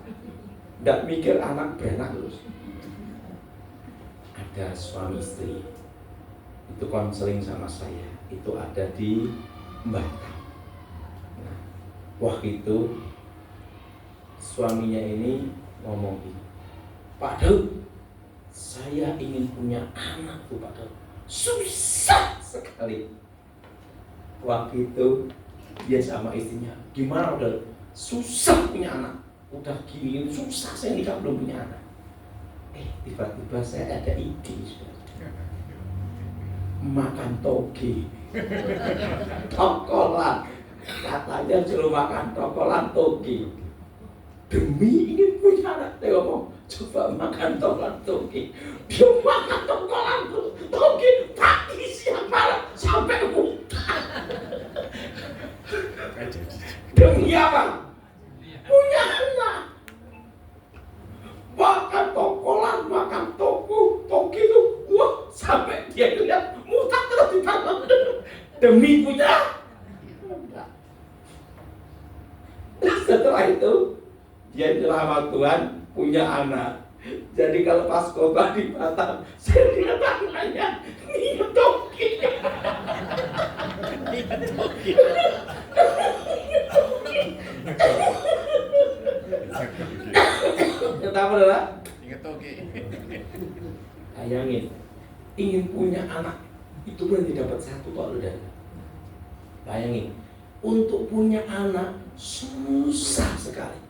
nggak mikir anak beranak terus. Ada suami istri, itu konseling sama saya, itu ada di Batam. Nah, waktu itu suaminya ini ngomong gitu, Pak Daud, saya ingin punya anak tuh Pak Daud, susah sekali. Waktu itu dia sama istrinya, gimana udah susah punya anak, udah gini susah saya nikah belum punya anak. Tiba-tiba saya ada ide, makan toge, tokolan, katanya suruh makan tokolan toge. Demi ingin punya anak, dia ngomong, coba makan tokolan toge. Dia makan tokolan toge pagi siang malam sampai muntah. Demi apa? Punya anak. Makan tokolan, makan toge itu, wah sampai dia lihat muntah terus di dalam. Demi punya. Setelah itu dia dilamar Tuhan, punya anak. Jadi kalau pas khotbah di Batam, saya lihat anaknya niat toge. Kenapa adalah? Ingat toge. Bayangin, ingin punya anak itu berarti dapat satu kok udah. Bayangin, untuk punya anak susah sekali.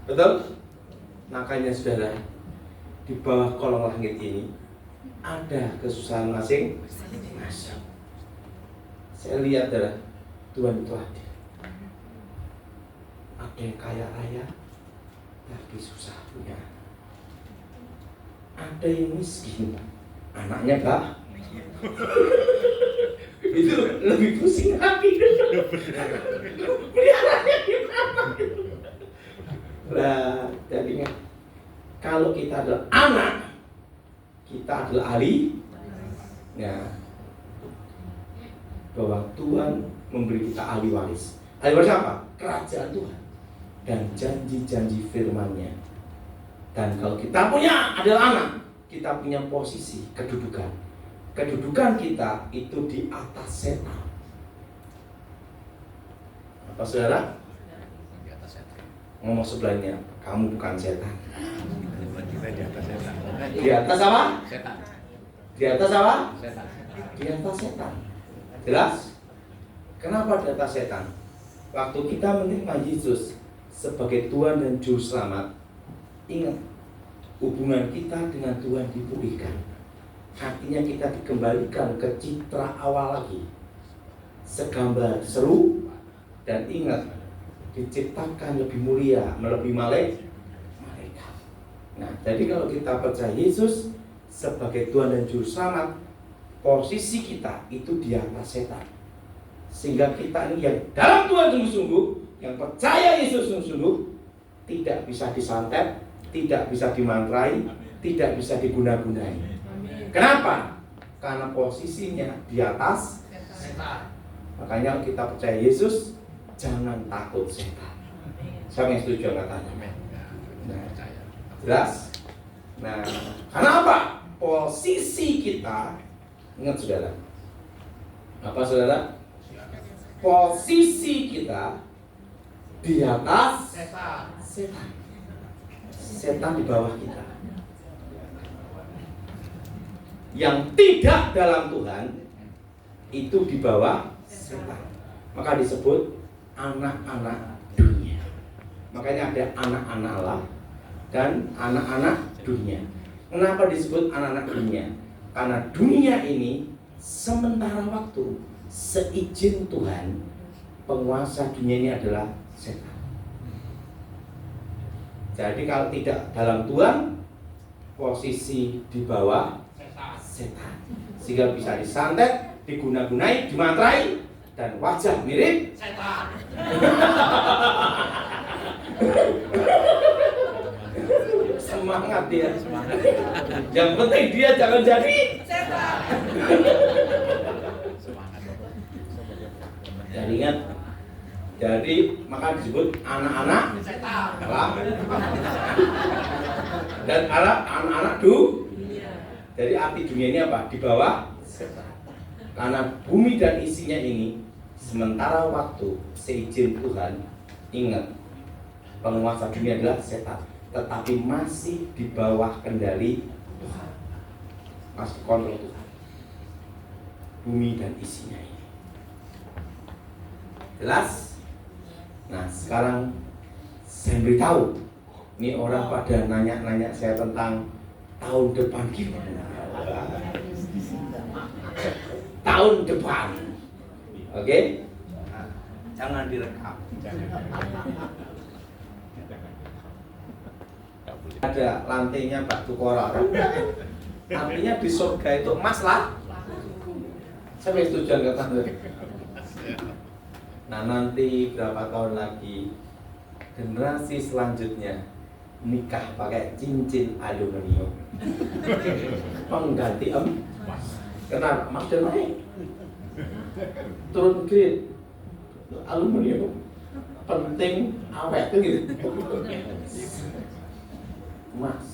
Betul? Makanya saudara, di bawah kolong langit ini ada kesusahan masing-masing. Saya lihat saudara, Tuhan itu adil. Ada yang kaya raya, tapi susah punya anak. Ada yang miskin, anaknya gak. Itu lebih pusing hati. Peliharannya gimana? Nah, jadinya kalau kita adalah anak, kita adalah ahli. Ya, bahwa Tuhan memberi kita ahli waris. Ahli waris apa? Kerajaan Tuhan dan janji-janji firman-Nya. Dan kalau kita punya adalah anak, kita punya posisi kedudukan. Kedudukan kita itu di atas setan. Apa saudara? Di atas setan. Ngomong sebelahnya, kamu bukan setan. Kita di atas setan. Di atas apa? Setan. Di atas apa? Setan. Di atas setan. Jelas? Kenapa di atas setan? Waktu kita menerima Yesus sebagai Tuhan dan Juru Selamat, ingat, hubungan kita dengan Tuhan dipulihkan. Artinya kita dikembalikan ke citra awal lagi, segambar seru, dan ingat, diciptakan lebih mulia, melebihi malaikat. Nah, jadi kalau kita percaya Yesus sebagai Tuhan dan Juru Selamat, posisi kita itu di atas setan. Sehingga kita ini yang dalam Tuhan sungguh-sungguh, yang percaya Yesus sungguh-sungguh, tidak bisa disantet, tidak bisa dimantrai, tidak bisa diguna-gunai. Kenapa? Karena posisinya di atas setan. Makanya kita percaya Yesus, jangan takut setan. Siapa yang setuju katanya? Nah, jelas? Nah, karena apa? Posisi kita, ingat saudara. Apa saudara? posisi kita di atas setan. Setan di bawah kita. Yang tidak dalam Tuhan itu di bawah setan. Maka disebut anak-anak dunia. Makanya ada anak-anak Allah dan anak-anak dunia. Kenapa disebut anak-anak dunia? Karena dunia ini sementara waktu, seizin Tuhan, penguasa dunia ini adalah setan. Jadi kalau tidak dalam Tuhan, posisi di bawah setan. Sehingga bisa disantet, diguna-gunai, dimantrai, dan wajah mirip setan. Semangat dia. Yang penting dia jangan jadi setan. Jadi ingat, jadi maka disebut anak-anak setan. Dan anak-anak Jadi arti dunia ini apa? Di bawah setan. Karena bumi dan isinya ini sementara waktu, seizin Tuhan. Ingat, penguasa dunia adalah setan, tetapi masih di bawah kendali Tuhan, masih kontrol Tuhan. Bumi dan isinya ini jelas. Nah sekarang saya beritahu, ini orang pada nanya-nanya saya tentang tahun depan gimana. Tahun depan, oke? Jangan direkam. Ada lantainya batu koral. Artinya di surga itu emas lah. Siapa yang setuju kata? Nah nanti berapa tahun lagi generasi selanjutnya nikah pakai cincin aluminium, pengganti emas. Kenapa? Emas dan naik, turun grade, aluminium penting awet gitu. Emas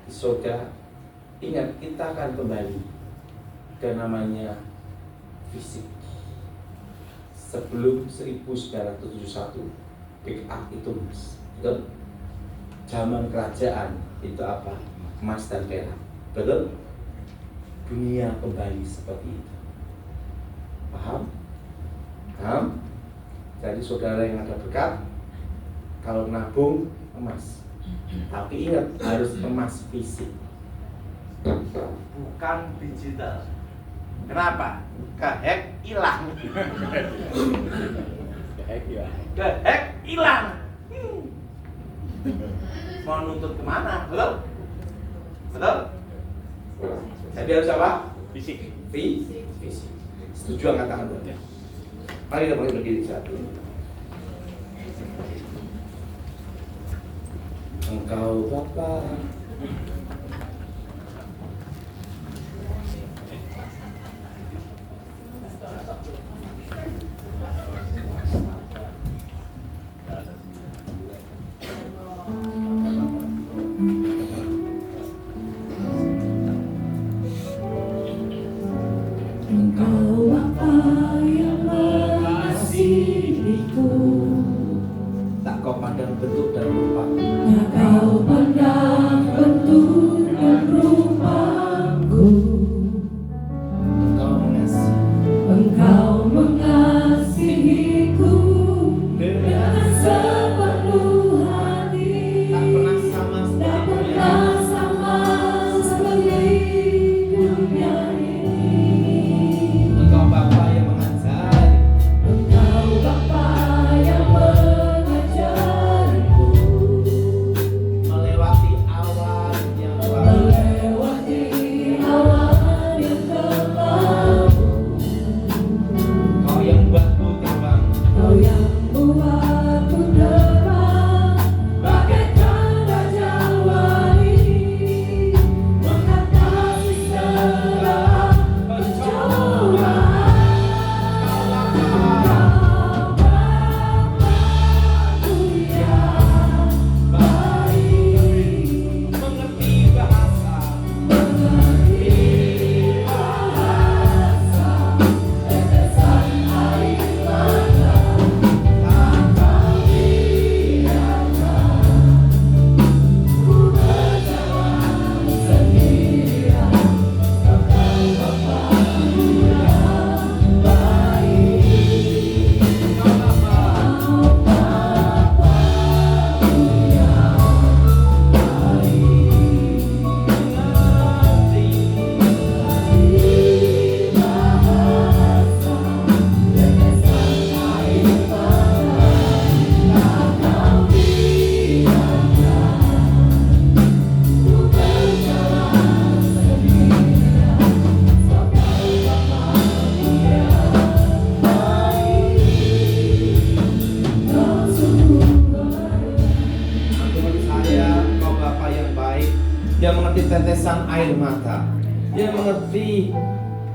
di surga. Ingat, kita akan kembali ke namanya fisik. Sebelum 1971 bid'ah itu emas. Betul? Zaman kerajaan itu apa? Emas dan perak. Betul? Dunia kembali seperti itu. Paham? Paham? Jadi saudara yang ada berkat, kalau nabung emas, tapi ingat harus emas fisik, bukan digital. Kenapa? Kehack hilang. Kehack hilang. Mau nuntut kemana? Betul? Betul? Jadi harus apa? Fisik. Fisik. Setuju angkat tangan berarti. Mari kita mulai berdiri satu. Engkau Bapa, Engkau Bapa yang mengasihiku, tak kau pandang bentuk dan rupa, tak kau pandang bentuk tetesan air mata. Dia mengerti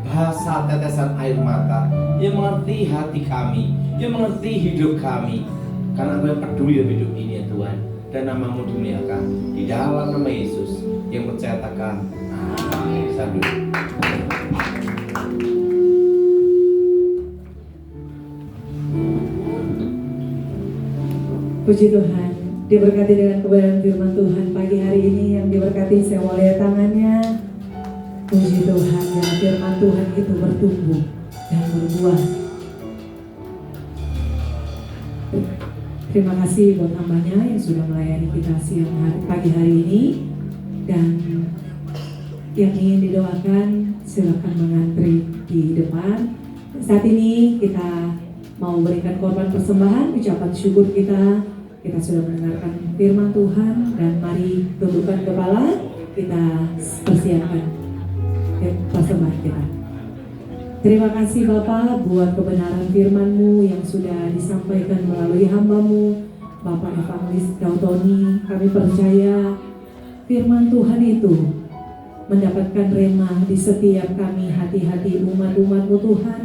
bahasa tetesan air mata. Dia mengerti hati kami. Dia mengerti hidup kami. Karena Engkau yang peduli dengan hidup ini ya Tuhan. Dan nama-Mu dimuliakan. Di dalam nama Yesus yang percaya katakan amin. Sambil. Puji Tuhan, diberkati dengan kebenaran firman Tuhan pagi hari ini yang diberkati saya oleh tangannya. Puji Tuhan, yang firman Tuhan itu bertumbuh dan berbuah. Terima kasih buat hambanya yang sudah melayani kita pagi hari ini. Dan yang ingin didoakan silakan mengantri di depan. Saat ini kita mau berikan korban persembahan, ucapan syukur kita. Kita sudah mendengarkan firman Tuhan dan mari tundukkan kepala, kita persiapkan persembahan kita. Terima kasih Bapak buat kebenaran firman-Mu yang sudah disampaikan melalui hamba-Mu Bapak Evangelis Gautoni. Kami percaya firman Tuhan itu mendapatkan rema di setiap kami, hati-hati umat-umat-Mu Tuhan.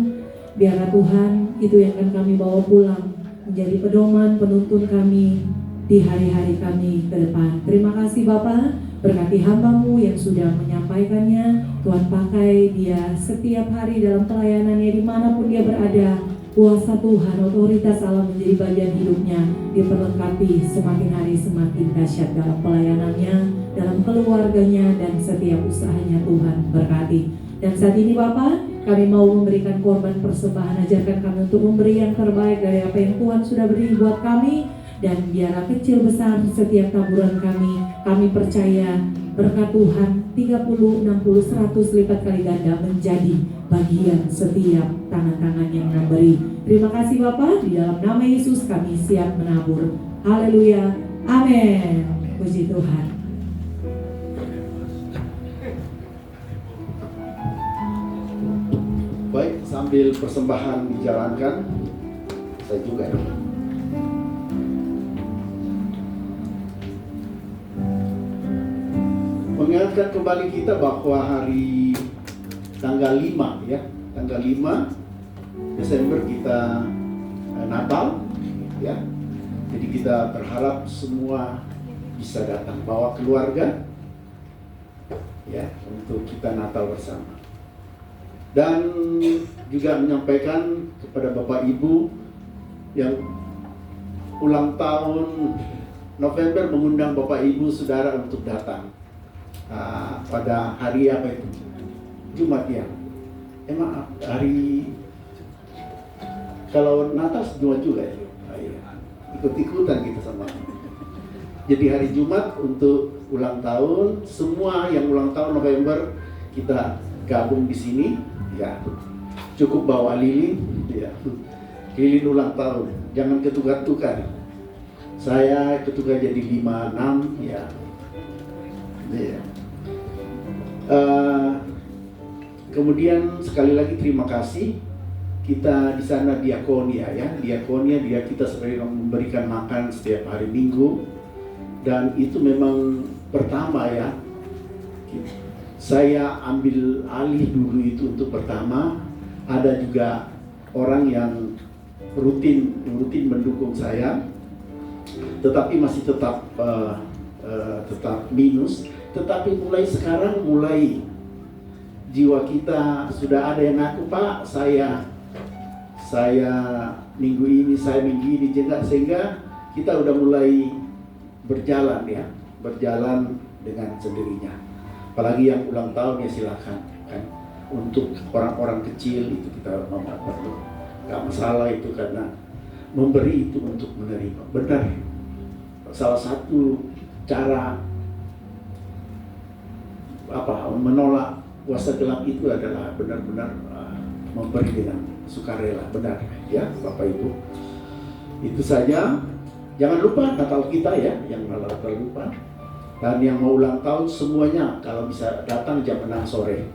Biarlah Tuhan itu yang akan kami bawa pulang menjadi pedoman penuntun kami di hari-hari kami ke depan. Terima kasih Bapak, berkati hamba-Mu yang sudah menyampaikannya. Tuhan pakai dia setiap hari dalam pelayanannya dimanapun dia berada. Kuasa Tuhan, otoritas Allah menjadi bagian hidupnya. Diperlengkapi semakin hari semakin dahsyat dalam pelayanannya, dalam keluarganya dan setiap usahanya. Tuhan berkati. Dan saat ini Bapak, kami mau memberikan korban persembahan. Ajarkan kami untuk memberi yang terbaik dari apa yang Tuhan sudah beri buat kami. Dan biarlah kecil besar setiap taburan kami. Kami percaya berkat Tuhan 30, 60, 100 lipat kali ganda menjadi bagian setiap tangan-tangan yang memberi. Terima kasih Bapak, di dalam nama Yesus kami siap menabur. Haleluya, amin. Puji Tuhan. Baik, sambil persembahan dijalankan, saya juga ya. Mengingatkan kembali kita bahwa hari tanggal 5 ya, tanggal 5 Desember kita Natal ya. Jadi kita berharap semua bisa datang bawa keluarga ya untuk kita Natal bersama. Dan juga menyampaikan kepada Bapak Ibu yang ulang tahun November mengundang Bapak Ibu Saudara untuk datang pada hari apa itu? Jumat ya. Emang hari kalau Natal Jumat juga ya. Ikut-ikutan kita sama. Jadi hari Jumat untuk ulang tahun, semua yang ulang tahun November kita gabung di sini. Ya, cukup bawa lilin, ya, lilin ulang tahun. Jangan ketukar-tukar. Saya ketukar jadi 5, 6, ya. Ya. Kemudian sekali lagi terima kasih. Kita di sana diakonia, ya, diakonia dia kita sebagai memberikan makan setiap hari Minggu. Dan itu memang pertama ya. Saya ambil alih dulu itu untuk pertama. Ada juga orang yang rutin mendukung saya, tetapi masih tetap minus. Tetapi mulai sekarang jiwa kita sudah ada yang ngaku, Pak, saya minggu ini juga, sehingga kita udah mulai berjalan dengan sendirinya. Apalagi yang ulang tahun ya silakan kan. Untuk orang-orang kecil itu kita perlu, nggak masalah itu, karena memberi itu untuk menerima. Benar, salah satu cara menolak kuasa gelap itu adalah benar-benar memberi dengan sukarela. Benar ya Bapak Ibu. Itu saja. Jangan lupa Natal kita ya, yang Natal lupa. Dan yang mau ulang tahun semuanya kalau bisa datang jam 6 sore.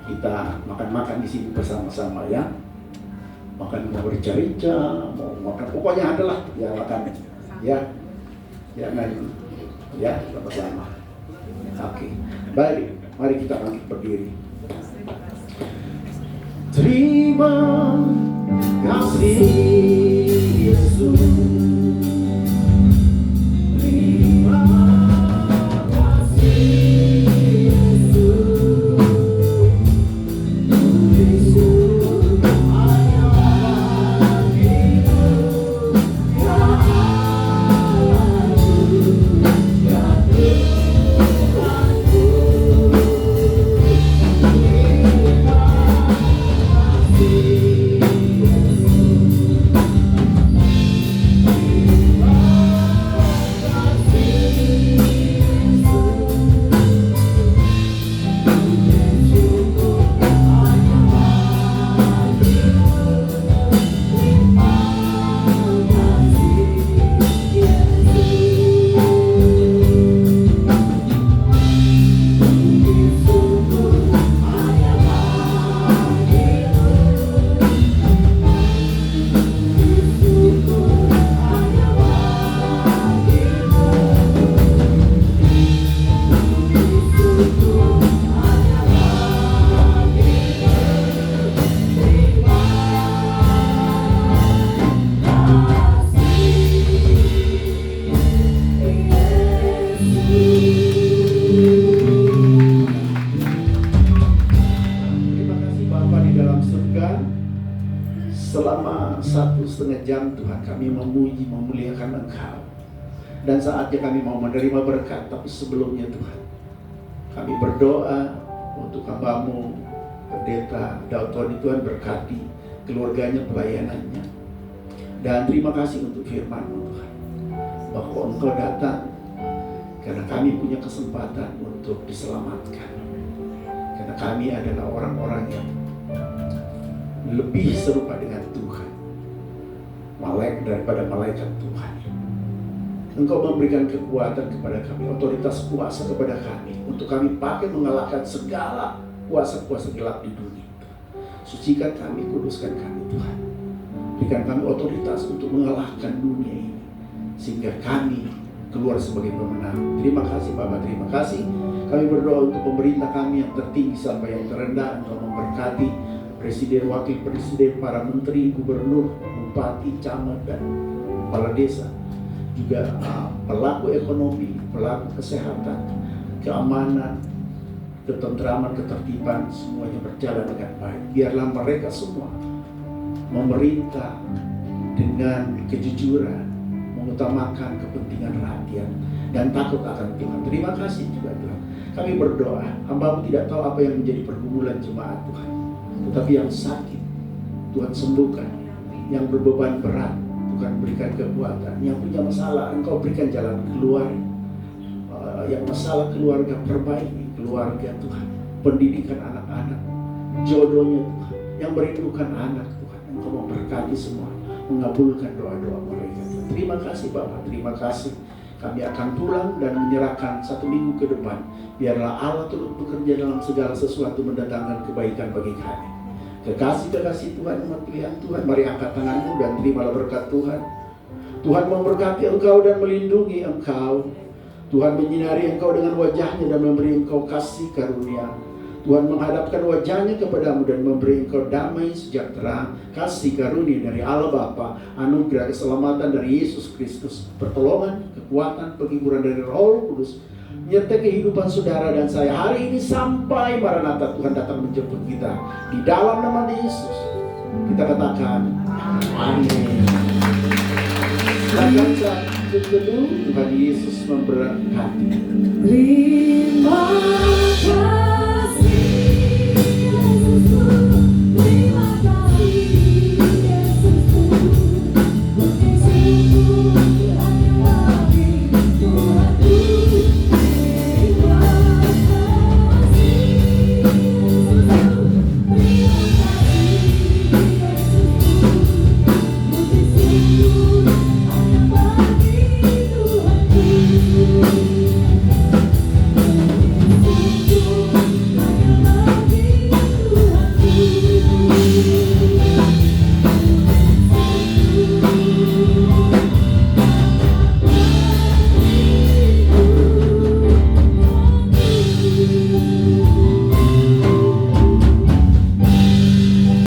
Kita makan-makan di sini bersama-sama ya. Makan mau rica-rica, mau makan pokoknya adalah ya makan ya. Jangan ya sama-sama. Oke, baik, mari kita bangkit berdiri. Terima kasih Yesus. Terima kasih Yesus. Yesus hanya bagimu, ya selama 1,5 jam Tuhan kami memuji, memuliakan Engkau. Dan saatnya kami mau menerima berkat. Tapi sebelumnya Tuhan, kami berdoa untuk hamba-Mu Pendeta Dalton, Tuhan berkati keluarganya, pelayanannya. Dan terima kasih untuk firman-Mu Tuhan, bahwa Engkau datang karena kami punya kesempatan untuk diselamatkan. Karena kami adalah orang-orang yang lebih serupa dengan Tuhan, malaikat daripada malaikat Tuhan. Engkau memberikan kekuatan kepada kami, otoritas kuasa kepada kami, untuk kami pakai mengalahkan segala kuasa-kuasa gelap di dunia. Sucikan kami, kuduskan kami Tuhan. Berikan kami otoritas untuk mengalahkan dunia ini, sehingga kami keluar sebagai pemenang. Terima kasih Bapak, terima kasih. Kami berdoa untuk pemerintah kami yang tertinggi sampai yang terendah. Engkau memberkati Presiden, Wakil Presiden, para menteri, gubernur, bupati, camat, dan kepala desa. Juga pelaku ekonomi, pelaku kesehatan, keamanan, ketentraman, ketertiban, semuanya berjalan dengan baik. Biarlah mereka semua memerintah dengan kejujuran, mengutamakan kepentingan rakyat, dan takut akan Tuhan. Terima kasih juga Tuhan. Kami berdoa, hamba-Mu tidak tahu apa yang menjadi pergumulan jemaat Tuhan, tetapi yang sakit Tuhan sembuhkan, yang berbeban berat Tuhan berikan kekuatan, yang punya masalah Engkau berikan jalan keluar, yang masalah keluarga perbaiki keluarga Tuhan, pendidikan anak-anak, jodohnya Tuhan, yang merindukan anak Tuhan, Engkau memberkati semua, mengabulkan doa-doa mereka. Terima kasih Bapak, terima kasih. Kami akan pulang dan menyerahkan 1 minggu ke depan. Biarlah Allah turut bekerja dalam segala sesuatu, mendatangkan kebaikan bagi kami. Kekasih-kekasih Tuhan, umat pilihan Tuhan, mari angkat tanganmu dan terimalah berkat Tuhan. Tuhan memberkati engkau dan melindungi engkau. Tuhan menyinari engkau dengan wajahnya dan memberi engkau kasih karunia. Tuhan menghadapkan wajahnya kepadamu dan memberi engkau damai sejahtera, kasih karunia dari Allah Bapa, anugerah keselamatan dari Yesus Kristus, pertolongan, kekuatan, penghiburan dari Roh Kudus, menyertai kehidupan saudara dan saya hari ini sampai Maranatha Tuhan datang menjemput kita. Di dalam nama Yesus kita katakan amin. Silakan satu kedua, Tuhan Yesus memberkati. Terima kasih.